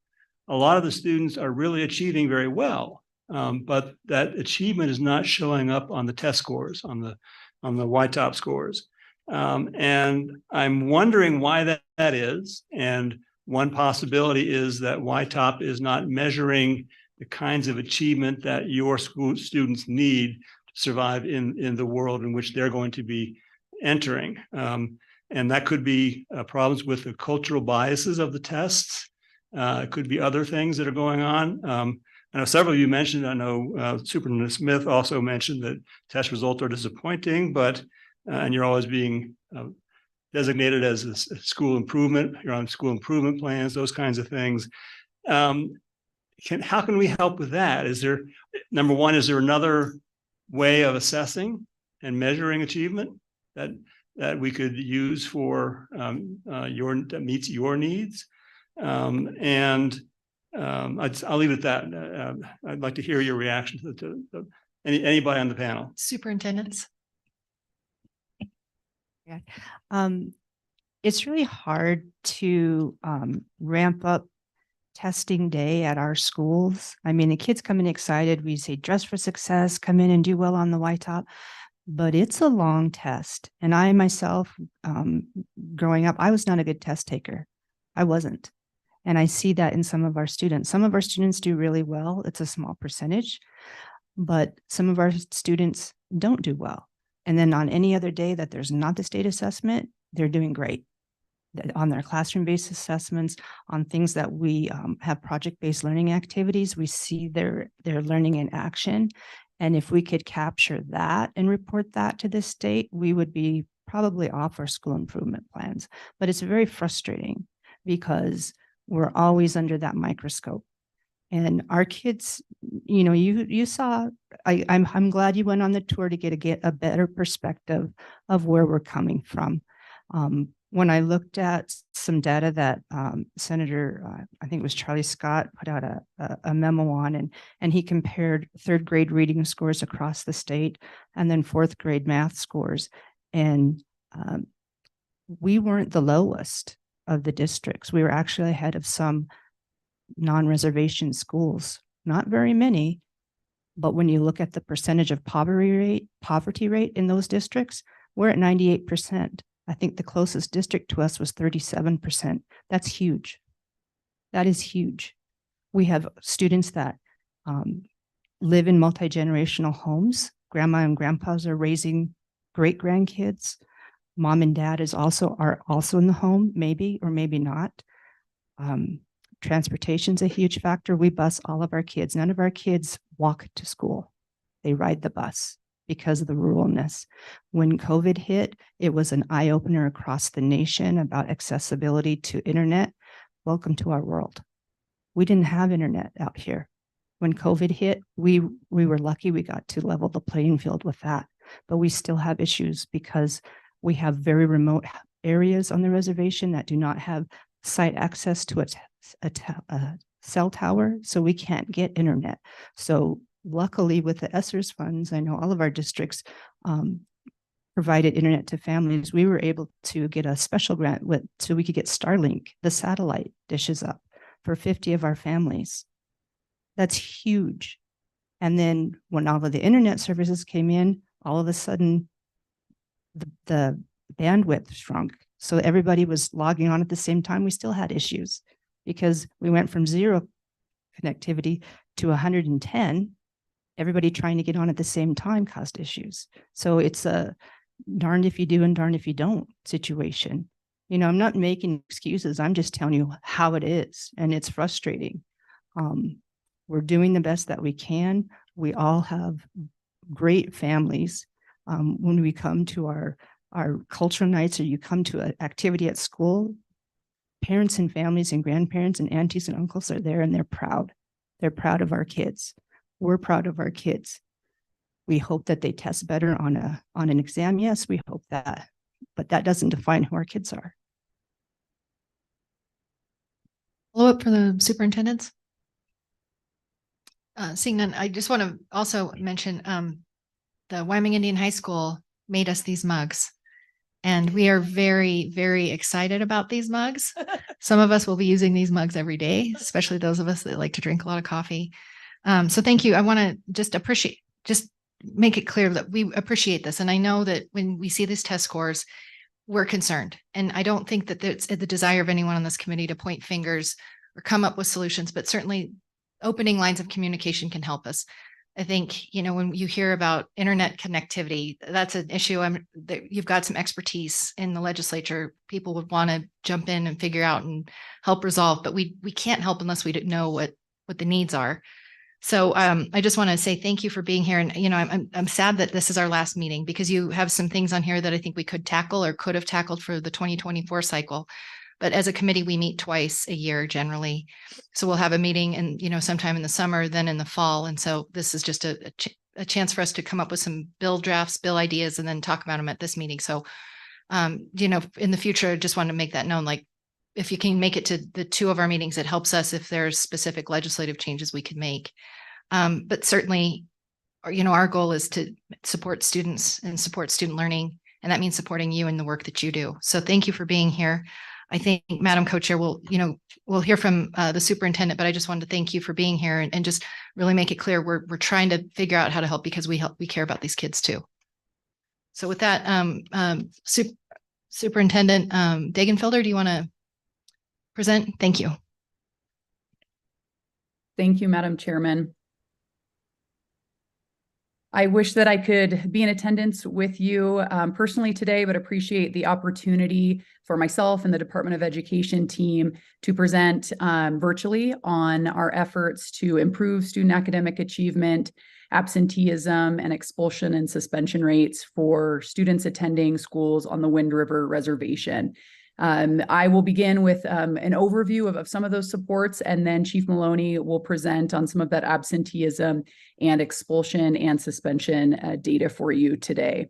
a lot of the students are really achieving very well, but that achievement is not showing up on the test scores, on the YTOP scores. And I'm wondering why that is. And one possibility is that YTOP is not measuring the kinds of achievement that your school students need to survive in the world in which they're going to be entering. And that could be problems with the cultural biases of the tests. It could be other things that are going on. I know several of you mentioned, I know Superintendent Smith also mentioned that test results are disappointing, but and you're always being designated as a school improvement. You're on school improvement plans, those kinds of things. How can we help with that? Is there, number one, is there another way of assessing and measuring achievement that we could use for that meets your needs? I'll leave it at that. I'd like to hear your reaction to anybody on the panel. Superintendents. Yeah. It's really hard to ramp up testing day at our schools. I mean, the kids come in excited. We say dress for success, come in and do well on the YTOP, but it's a long test. And I myself, growing up, I was not a good test taker. I wasn't. And I see that in some of our students. Some of our students do really well. It's a small percentage, but some of our students don't do well. And then on any other day that there's not the state assessment, they're doing great. On their classroom-based assessments, on things that we have project-based learning activities, we see their learning in action. And if we could capture that and report that to the state, we would be probably off our school improvement plans. But it's very frustrating because we're always under that microscope. And our kids, you know, you saw, I'm glad you went on the tour to get a better perspective of where we're coming from. When I looked at some data that Senator, I think it was Charlie Scott, put out a memo on, and he compared third grade reading scores across the state and then fourth grade math scores. And we weren't the lowest of the districts. We were actually ahead of some non-reservation schools, not very many, but when you look at the percentage of poverty rate in those districts, we're at 98%. I think the closest district to us was 37%. That's huge. That is huge. We have students that live in multi-generational homes. Grandma and grandpas are raising great grandkids. Mom and dad are also in the home, maybe or maybe not. Transportation's a huge factor. We bus all of our kids. None of our kids walk to school. They ride the bus because of the ruralness. When COVID hit, it was an eye-opener across the nation about accessibility to internet. Welcome to our world. We didn't have internet out here. When COVID hit, we were lucky we got to level the playing field with that, but we still have issues because we have very remote areas on the reservation that do not have site access to a cell tower, so we can't get internet. So luckily with the ESSERS funds, I know all of our districts provided internet to families. We were able to get a special grant so we could get Starlink, the satellite dishes up for 50 of our families. That's huge. And then when all of the internet services came in, all of a sudden the bandwidth shrunk So everybody was logging on at the same time. We still had issues because we went from 0 connectivity to 110. Everybody trying to get on at the same time caused issues. So it's a darned if you do and darned if you don't situation. You know, I'm not making excuses. I'm just telling you how it is, and it's frustrating. We're doing the best that we can. We all have great families. When we come to our cultural nights, or you come to an activity at school, parents and families and grandparents and aunties and uncles are there, and they're proud. They're proud of our kids. We're proud of our kids. We hope that they test better on an exam. Yes, we hope that, but that doesn't define who our kids are. Follow up for the superintendents. Seeing none, I just want to also mention the Wyoming Indian High School made us these mugs. And we are very, very excited about these mugs. Some of us will be using these mugs every day, especially those of us that like to drink a lot of coffee. So thank you. I want to just make it clear that we appreciate this. And I know that when we see these test scores, we're concerned. And I don't think that it's the desire of anyone on this committee to point fingers or come up with solutions, but certainly opening lines of communication can help us. I think, you know, when you hear about internet connectivity, that's an issue. You've got some expertise in the legislature. People would want to jump in and figure out and help resolve, but we can't help unless we know what the needs are. So I just want to say thank you for being here. And, you know, I'm sad that this is our last meeting, because you have some things on here that I think we could tackle or could have tackled for the 2024 cycle. But as a committee, we meet twice a year generally. So we'll have a meeting and, you know, sometime in the summer, then in the fall. And so this is just a chance for us to come up with some bill drafts, bill ideas, and then talk about them at this meeting. So, you know, in the future, I just want to make that known, like, if you can make it to the 2 of our meetings, it helps us if there's specific legislative changes we could make. But certainly, you know, our goal is to support students and support student learning. And that means supporting you in the work that you do. So thank you for being here. I think Madam Co-Chair we'll hear from the superintendent, but I just wanted to thank you for being here and just really make it clear we're trying to figure out how to help, because we care about these kids too. So with that, Superintendent Degenfelder, do you want to present? Thank you. Thank you, Madam Chairman. I wish that I could be in attendance with you personally today, but appreciate the opportunity for myself and the Department of Education team to present virtually on our efforts to improve student academic achievement, absenteeism, and expulsion and suspension rates for students attending schools on the Wind River Reservation. I will begin with an overview of some of those supports, and then Chief Maloney will present on some of that absenteeism and expulsion and suspension data for you today.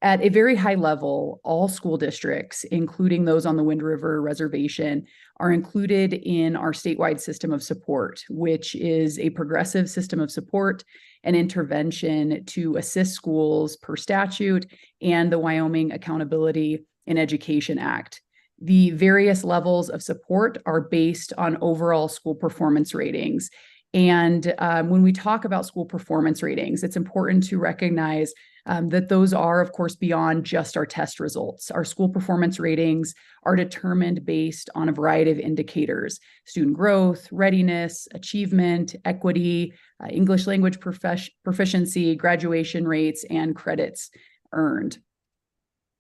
At a very high level, all school districts, including those on the Wind River Reservation, are included in our statewide system of support, which is a progressive system of support and intervention to assist schools per statute and the Wyoming Accountability in Education Act. The various levels of support are based on overall school performance ratings. And when we talk about school performance ratings, it's important to recognize that those are, of course, beyond just our test results. Our school performance ratings are determined based on a variety of indicators: student growth, readiness, achievement, equity, English language proficiency, graduation rates, and credits earned.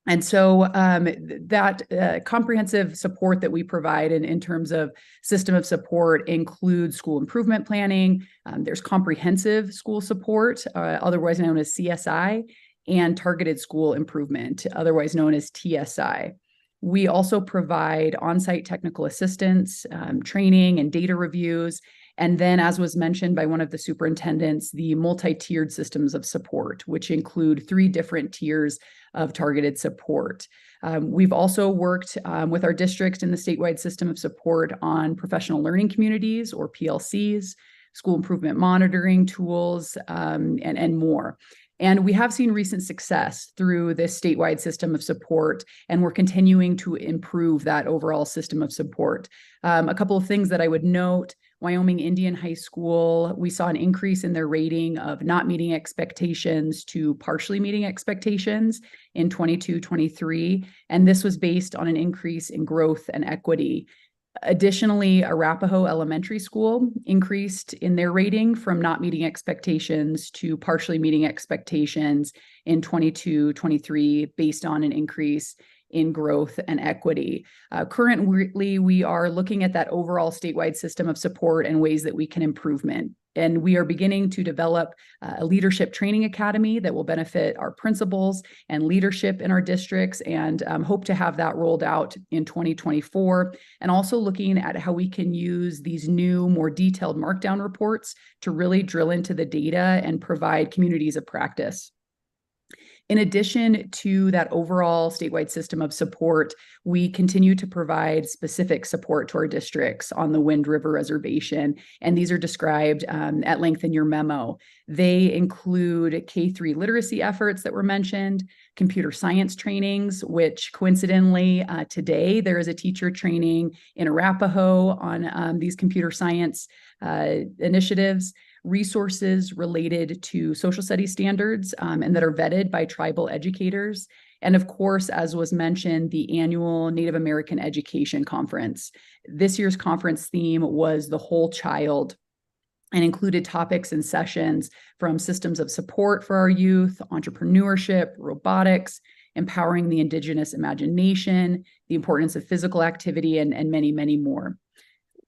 And so that comprehensive support that we provide in terms of system of support includes school improvement planning. There's comprehensive school support, otherwise known as CSI, and targeted school improvement, otherwise known as TSI. We also provide on-site technical assistance, training, and data reviews. And then, as was mentioned by one of the superintendents, the multi-tiered systems of support, which include 3 different tiers of targeted support. We've also worked with our districts in the statewide system of support on professional learning communities, or PLCs, school improvement monitoring tools, and more. And we have seen recent success through this statewide system of support, and we're continuing to improve that overall system of support. A couple of things that I would note: Wyoming Indian High School, we saw an increase in their rating of not meeting expectations to partially meeting expectations in 22-23. And this was based on an increase in growth and equity. Additionally, Arapahoe Elementary School increased in their rating from not meeting expectations to partially meeting expectations in 22-23 based on an increase in growth and equity. Currently, we are looking at that overall statewide system of support and ways that we can improvement. And we are beginning to develop a leadership training academy that will benefit our principals and leadership in our districts, and hope to have that rolled out in 2024. And also looking at how we can use these new, more detailed markdown reports to really drill into the data and provide communities of practice. In addition to that overall statewide system of support, we continue to provide specific support to our districts on the Wind River Reservation, and these are described at length in your memo. They include K-3 literacy efforts that were mentioned, computer science trainings, which coincidentally today there is a teacher training in Arapahoe on these computer science initiatives, resources related to social studies standards and that are vetted by tribal educators. And of course, as was mentioned, the annual Native American Education Conference. This year's conference theme was the whole child and included topics and sessions from systems of support for our youth, entrepreneurship, robotics, empowering the Indigenous imagination, the importance of physical activity, and many, many more.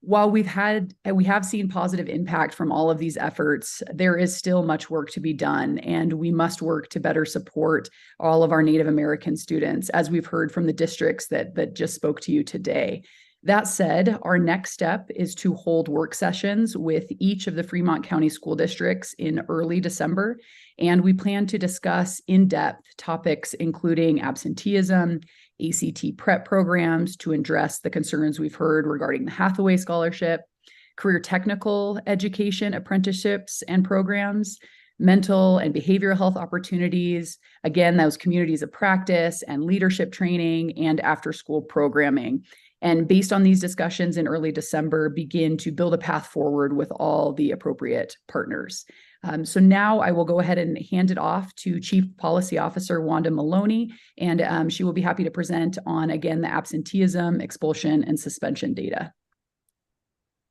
While we have seen positive impact from all of these efforts, there is still much work to be done, and we must work to better support all of our Native American students, as we've heard from the districts that just spoke to you today. That said, our next step is to hold work sessions with each of the Fremont County school districts in early December, and we plan to discuss in-depth topics including absenteeism, ACT prep programs to address the concerns we've heard regarding the Hathaway Scholarship, career technical education apprenticeships and programs, mental and behavioral health opportunities, again, those communities of practice and leadership training, and after-school programming. And based on these discussions in early December, begin to build a path forward with all the appropriate partners. So now I will go ahead and hand it off to Chief Policy Officer Wanda Maloney, and she will be happy to present on, again, the absenteeism, expulsion, and suspension data.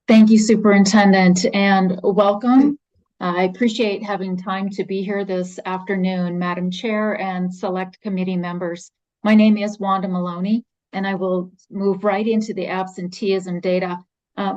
Thank you, Superintendent, and welcome. I appreciate having time to be here this afternoon, Madam Chair and select committee members. My name is Wanda Maloney, and I will move right into the absenteeism data.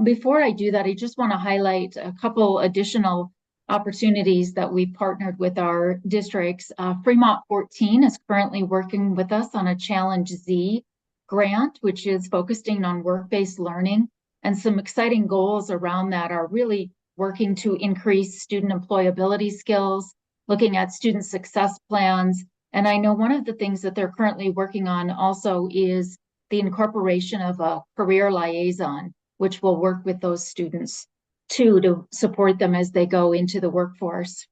Before I do that, I just want to highlight a couple additional opportunities that we partnered with our districts. Fremont 14 is currently working with us on a Challenge Z grant, which is focusing on work-based learning. And some exciting goals around that are really working to increase student employability skills, looking at student success plans. And I know one of the things that they're currently working on also is the incorporation of a career liaison, which will work with those students to support them as they go into the workforce.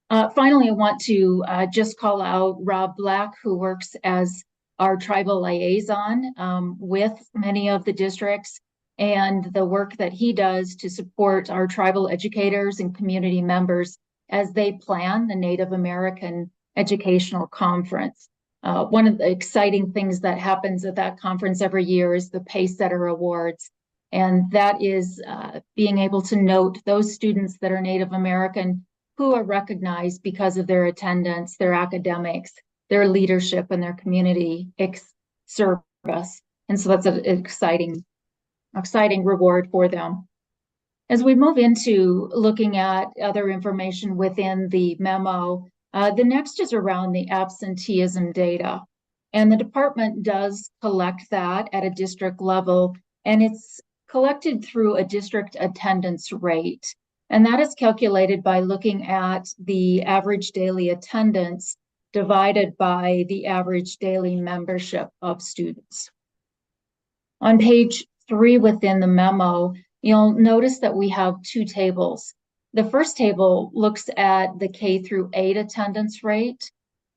Finally, I want to just call out Rob Black, who works as our tribal liaison with many of the districts, and the work that he does to support our tribal educators and community members as they plan the Native American Educational Conference. One of the exciting things that happens at that conference every year is the Pacesetter Awards. And that is being able to note those students that are Native American who are recognized because of their attendance, their academics, their leadership, and their community service. And so that's an exciting reward for them. As we move into looking at other information within the memo, the next is around the absenteeism data. And the department does collect that at a district level, and it's collected through a district attendance rate. And that is calculated by looking at the average daily attendance divided by the average daily membership of students. On page 3 within the memo, you'll notice that we have 2 tables. The first table looks at the K-8 attendance rate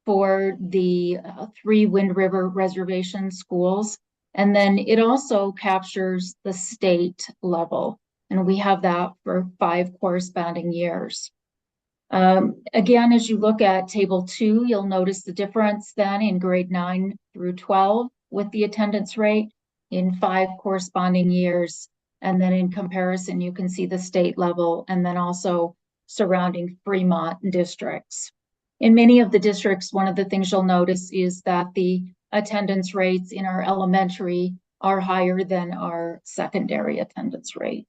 for the 3 Wind River Reservation schools. And then it also captures the state level. and we have that for 5 corresponding years. Again, as you look at table 2, you'll notice the difference then in grade 9 through 12 with the attendance rate in 5 corresponding years. And then in comparison, you can see the state level and then also surrounding Fremont districts. In many of the districts, one of the things you'll notice is that the attendance rates in our elementary are higher than our secondary attendance rate.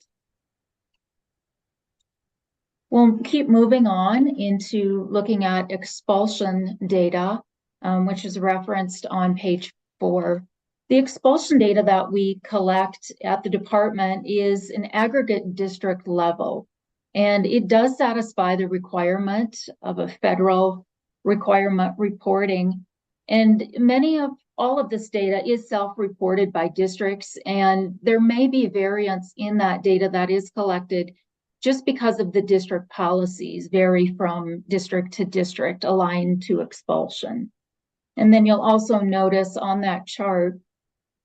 We'll keep moving on into looking at expulsion data, which is referenced on page 4. The expulsion data that we collect at the department is an aggregate district level, and it does satisfy the requirement of a federal requirement reporting. And all of this data is self-reported by districts, and there may be variance in that data that is collected just because of the district policies vary from district to district aligned to expulsion. And then you'll also notice on that chart,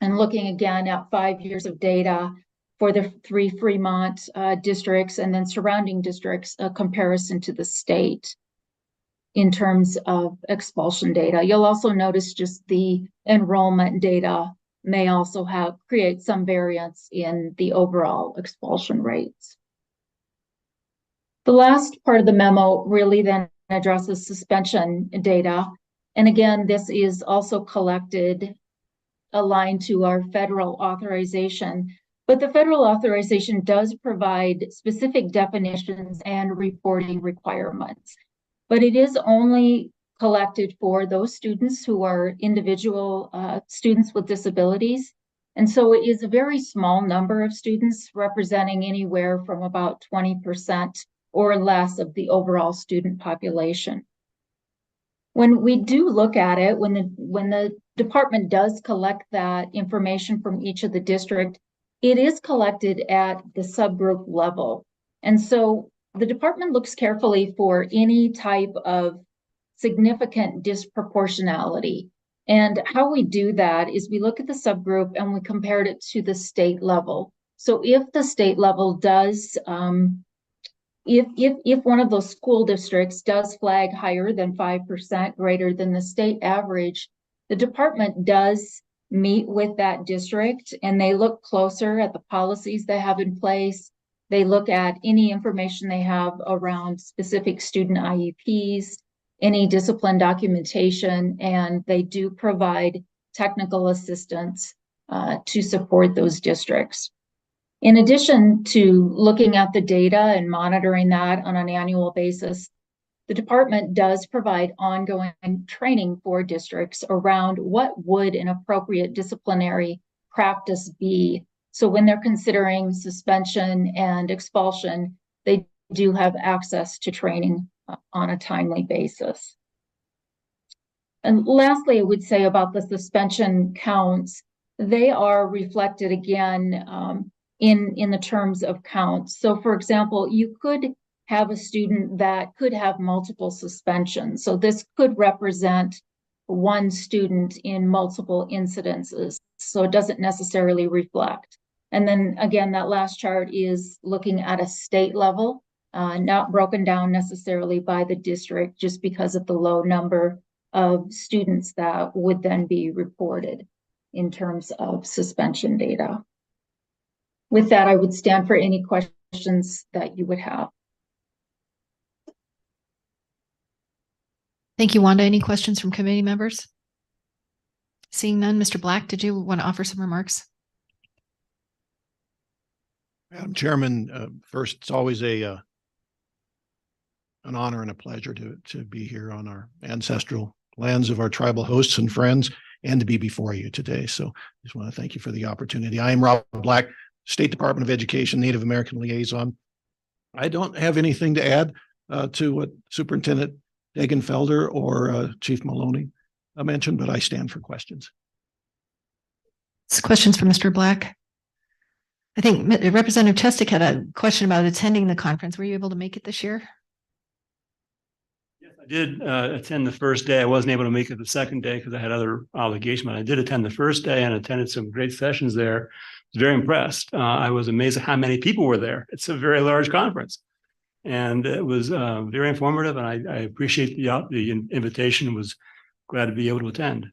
and looking again at 5 years of data for the 3 Fremont districts and then surrounding districts, a comparison to the state in terms of expulsion data. You'll also notice just the enrollment data may also create some variance in the overall expulsion rates. The last part of the memo really then addresses suspension data. And again, this is also collected aligned to our federal authorization, but the federal authorization does provide specific definitions and reporting requirements. But it is only collected for those students who are individual students with disabilities. And so it is a very small number of students, representing anywhere from about 20% or less of the overall student population. When we do look at it, when the department does collect that information from each of the district, it is collected at the subgroup level. And so the department looks carefully for any type of significant disproportionality. And how we do that is we look at the subgroup and we compare it to the state level. So if the state level does, if one of those school districts does flag higher than 5% greater than the state average, the department does meet with that district and they look closer at the policies they have in place. They look at any information they have around specific student IEPs, any discipline documentation, and they do provide technical assistance to support those districts. In addition to looking at the data and monitoring that on an annual basis, the department does provide ongoing training for districts around what would an appropriate disciplinary practice be. So when they're considering suspension and expulsion, they do have access to training on a timely basis. And lastly, I would say about the suspension counts, they are reflected again in the terms of counts. So for example, you could have a student that could have multiple suspensions. So this could represent one student in multiple incidences. So it doesn't necessarily reflect. And then again, that last chart is looking at a state level, not broken down necessarily by the district, just because of the low number of students that would then be reported in terms of suspension data. With that, I would stand for any questions that you would have. Thank you, Wanda. Any questions from committee members? Seeing none, Mr. Black, did you want to offer some remarks? Madam Chairman, first, it's always an honor and a pleasure to be here on our ancestral lands of our tribal hosts and friends and to be before you today. So I just want to thank you for the opportunity. I am Rob Black, State Department of Education, Native American Liaison. I don't have anything to add to what Superintendent Degenfelder or Chief Maloney mentioned, but I stand for questions. Questions for Mr. Black? I think Representative Chestic had a question about attending the conference. Were you able to make it this year? Yes, I did attend the first day. I wasn't able to make it the second day because I had other obligations, but I did attend the first day and attended some great sessions there. I was very impressed. I was amazed at how many people were there. It's a very large conference. And it was very informative, and I appreciate the invitation and was glad to be able to attend.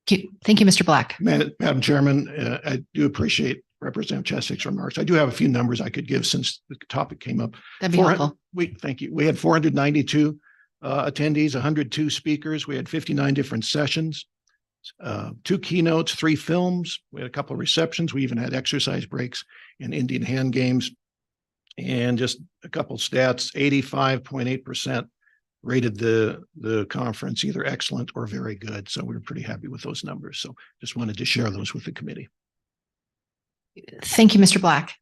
Thank you, Mr. Black. Madam Chairman, I do appreciate Representative Chesik's remarks. I do have a few numbers I could give since the topic came up. That'd be helpful. Thank you. We had 492 attendees, 102 speakers. We had 59 different sessions, 2 keynotes, 3 films. We had a couple of receptions. We even had exercise breaks and Indian hand games. And just a couple stats, 85.8% rated the conference either excellent or very good. So we were pretty happy with those numbers. So just wanted to share those with the committee. Thank you, Mr. Black.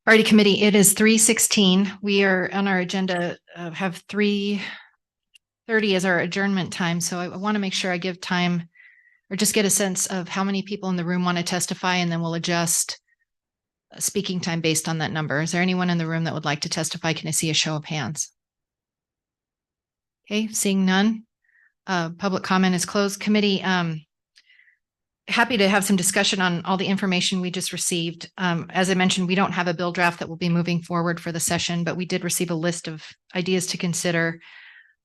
Alrighty, committee, it is 3:16. We are on our agenda, have 3:30 as our adjournment time. So I want to make sure I give time or just get a sense of how many people in the room want to testify, and then we'll adjust speaking time based on that number. Is there anyone in the room that would like to testify? Can I see a show of hands? Okay, seeing none. Public comment is closed. Committee, happy to have some discussion on all the information we just received. As I mentioned, we don't have a bill draft that will be moving forward for the session, but we did receive a list of ideas to consider.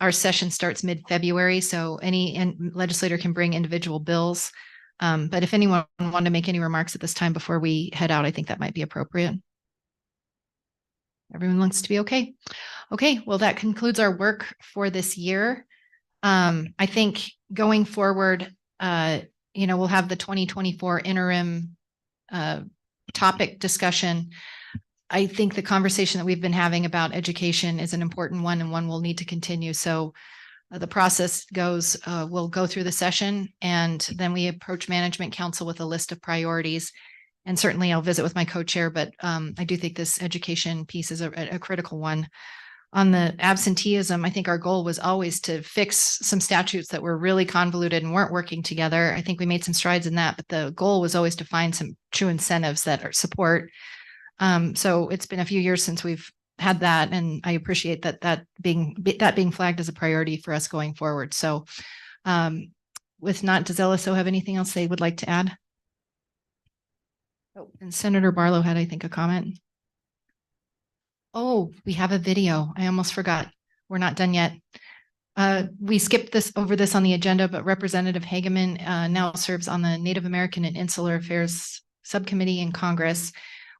Our session starts mid-February, so any legislator can bring individual bills. But if anyone wanted to make any remarks at this time before we head out, I think that might be appropriate. Everyone looks to be okay. Okay, well, that concludes our work for this year. I think going forward, we'll have the 2024 interim topic discussion. I think the conversation that we've been having about education is an important one and one we'll need to continue. So the process goes, we'll go through the session and then we approach Management Council with a list of priorities. And certainly I'll visit with my co-chair, but I do think this education piece is a critical one. On the absenteeism, I think our goal was always to fix some statutes that were really convoluted and weren't working together. I think we made some strides in that, but the goal was always to find some true incentives that are support. So it's been a few years since we've had that, and I appreciate that being flagged as a priority for us going forward. So with not, does LSO have anything else they would like to add? Oh, and Senator Barlow had, I think, a comment. Oh, we have a video. I almost forgot. We're not done yet. We skipped over this on the agenda, but Representative Hageman now serves on the Native American and Insular Affairs Subcommittee in Congress.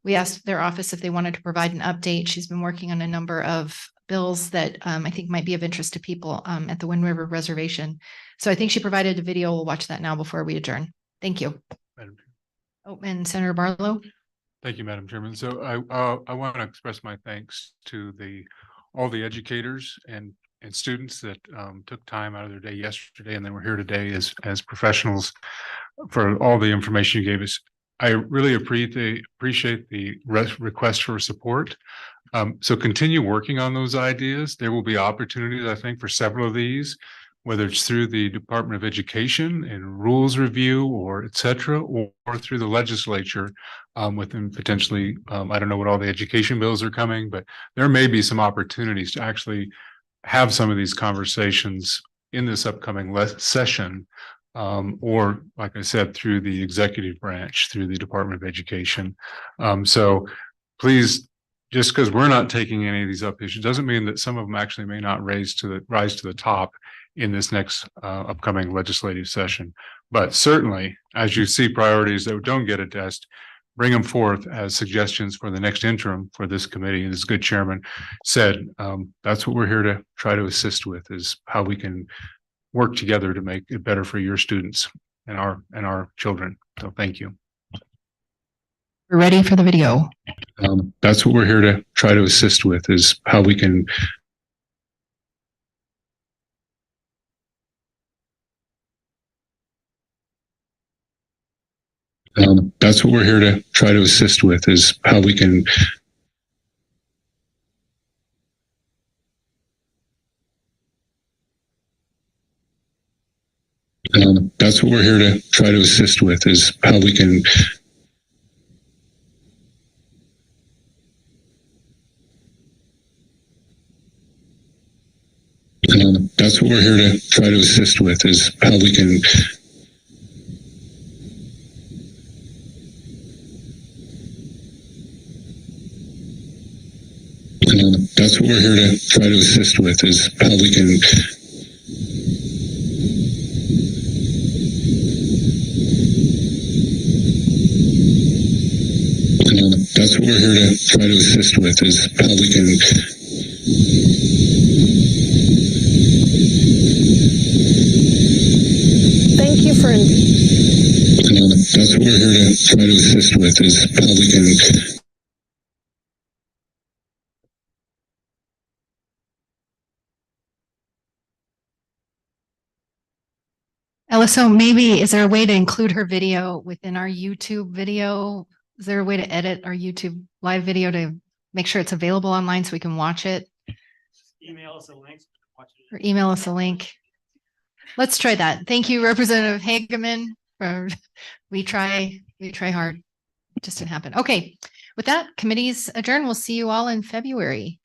We asked their office if they wanted to provide an update. She's been working on a number of bills that I think might be of interest to people at the Wind River Reservation. So I think she provided a video. We'll watch that now before we adjourn. Thank you. Madam Chair. Oh, and Senator Barlow. Thank you, Madam Chairman. So I want to express my thanks to all the educators and students that took time out of their day yesterday and then were here today as professionals for all the information you gave us. I really appreciate the request for support. So continue working on those ideas. There will be opportunities, I think, for several of these, whether it's through the Department of Education and rules review or et cetera, or through the legislature within potentially, I don't know what all the education bills are coming, but there may be some opportunities to actually have some of these conversations in this upcoming session, or like I said, through the executive branch, through the Department of Education. So please, just because we're not taking any of these up issues doesn't mean that some of them actually may not rise to the top in this next upcoming legislative session. But certainly, as you see priorities that don't get addressed, bring them forth as suggestions for the next interim for this committee. And as good chairman said, that's what we're here to try to assist with, is how we can work together to make it better for your students and our children. So thank you. We're ready for the video. That's what we're here to try to assist with, is how we can that's what we're here to try to assist with, is how we can that's what we're here to try to assist with, is how we can And that's what we're here to try to assist with, is how we can that's what we're here to try to assist with, is how we can that's what we're here to try to assist with, is how we can Thank you for that's what we're here to try to assist with, is how we can Elisa, maybe is there a way to include her video within our YouTube video? Is there a way to edit our YouTube live video to make sure it's available online so we can watch it? Email us a link. Or email us a link. Let's try that. Thank you, Representative Hageman. We try hard. It just didn't happen. Okay. With that, committee's adjourned. We'll see you all in February.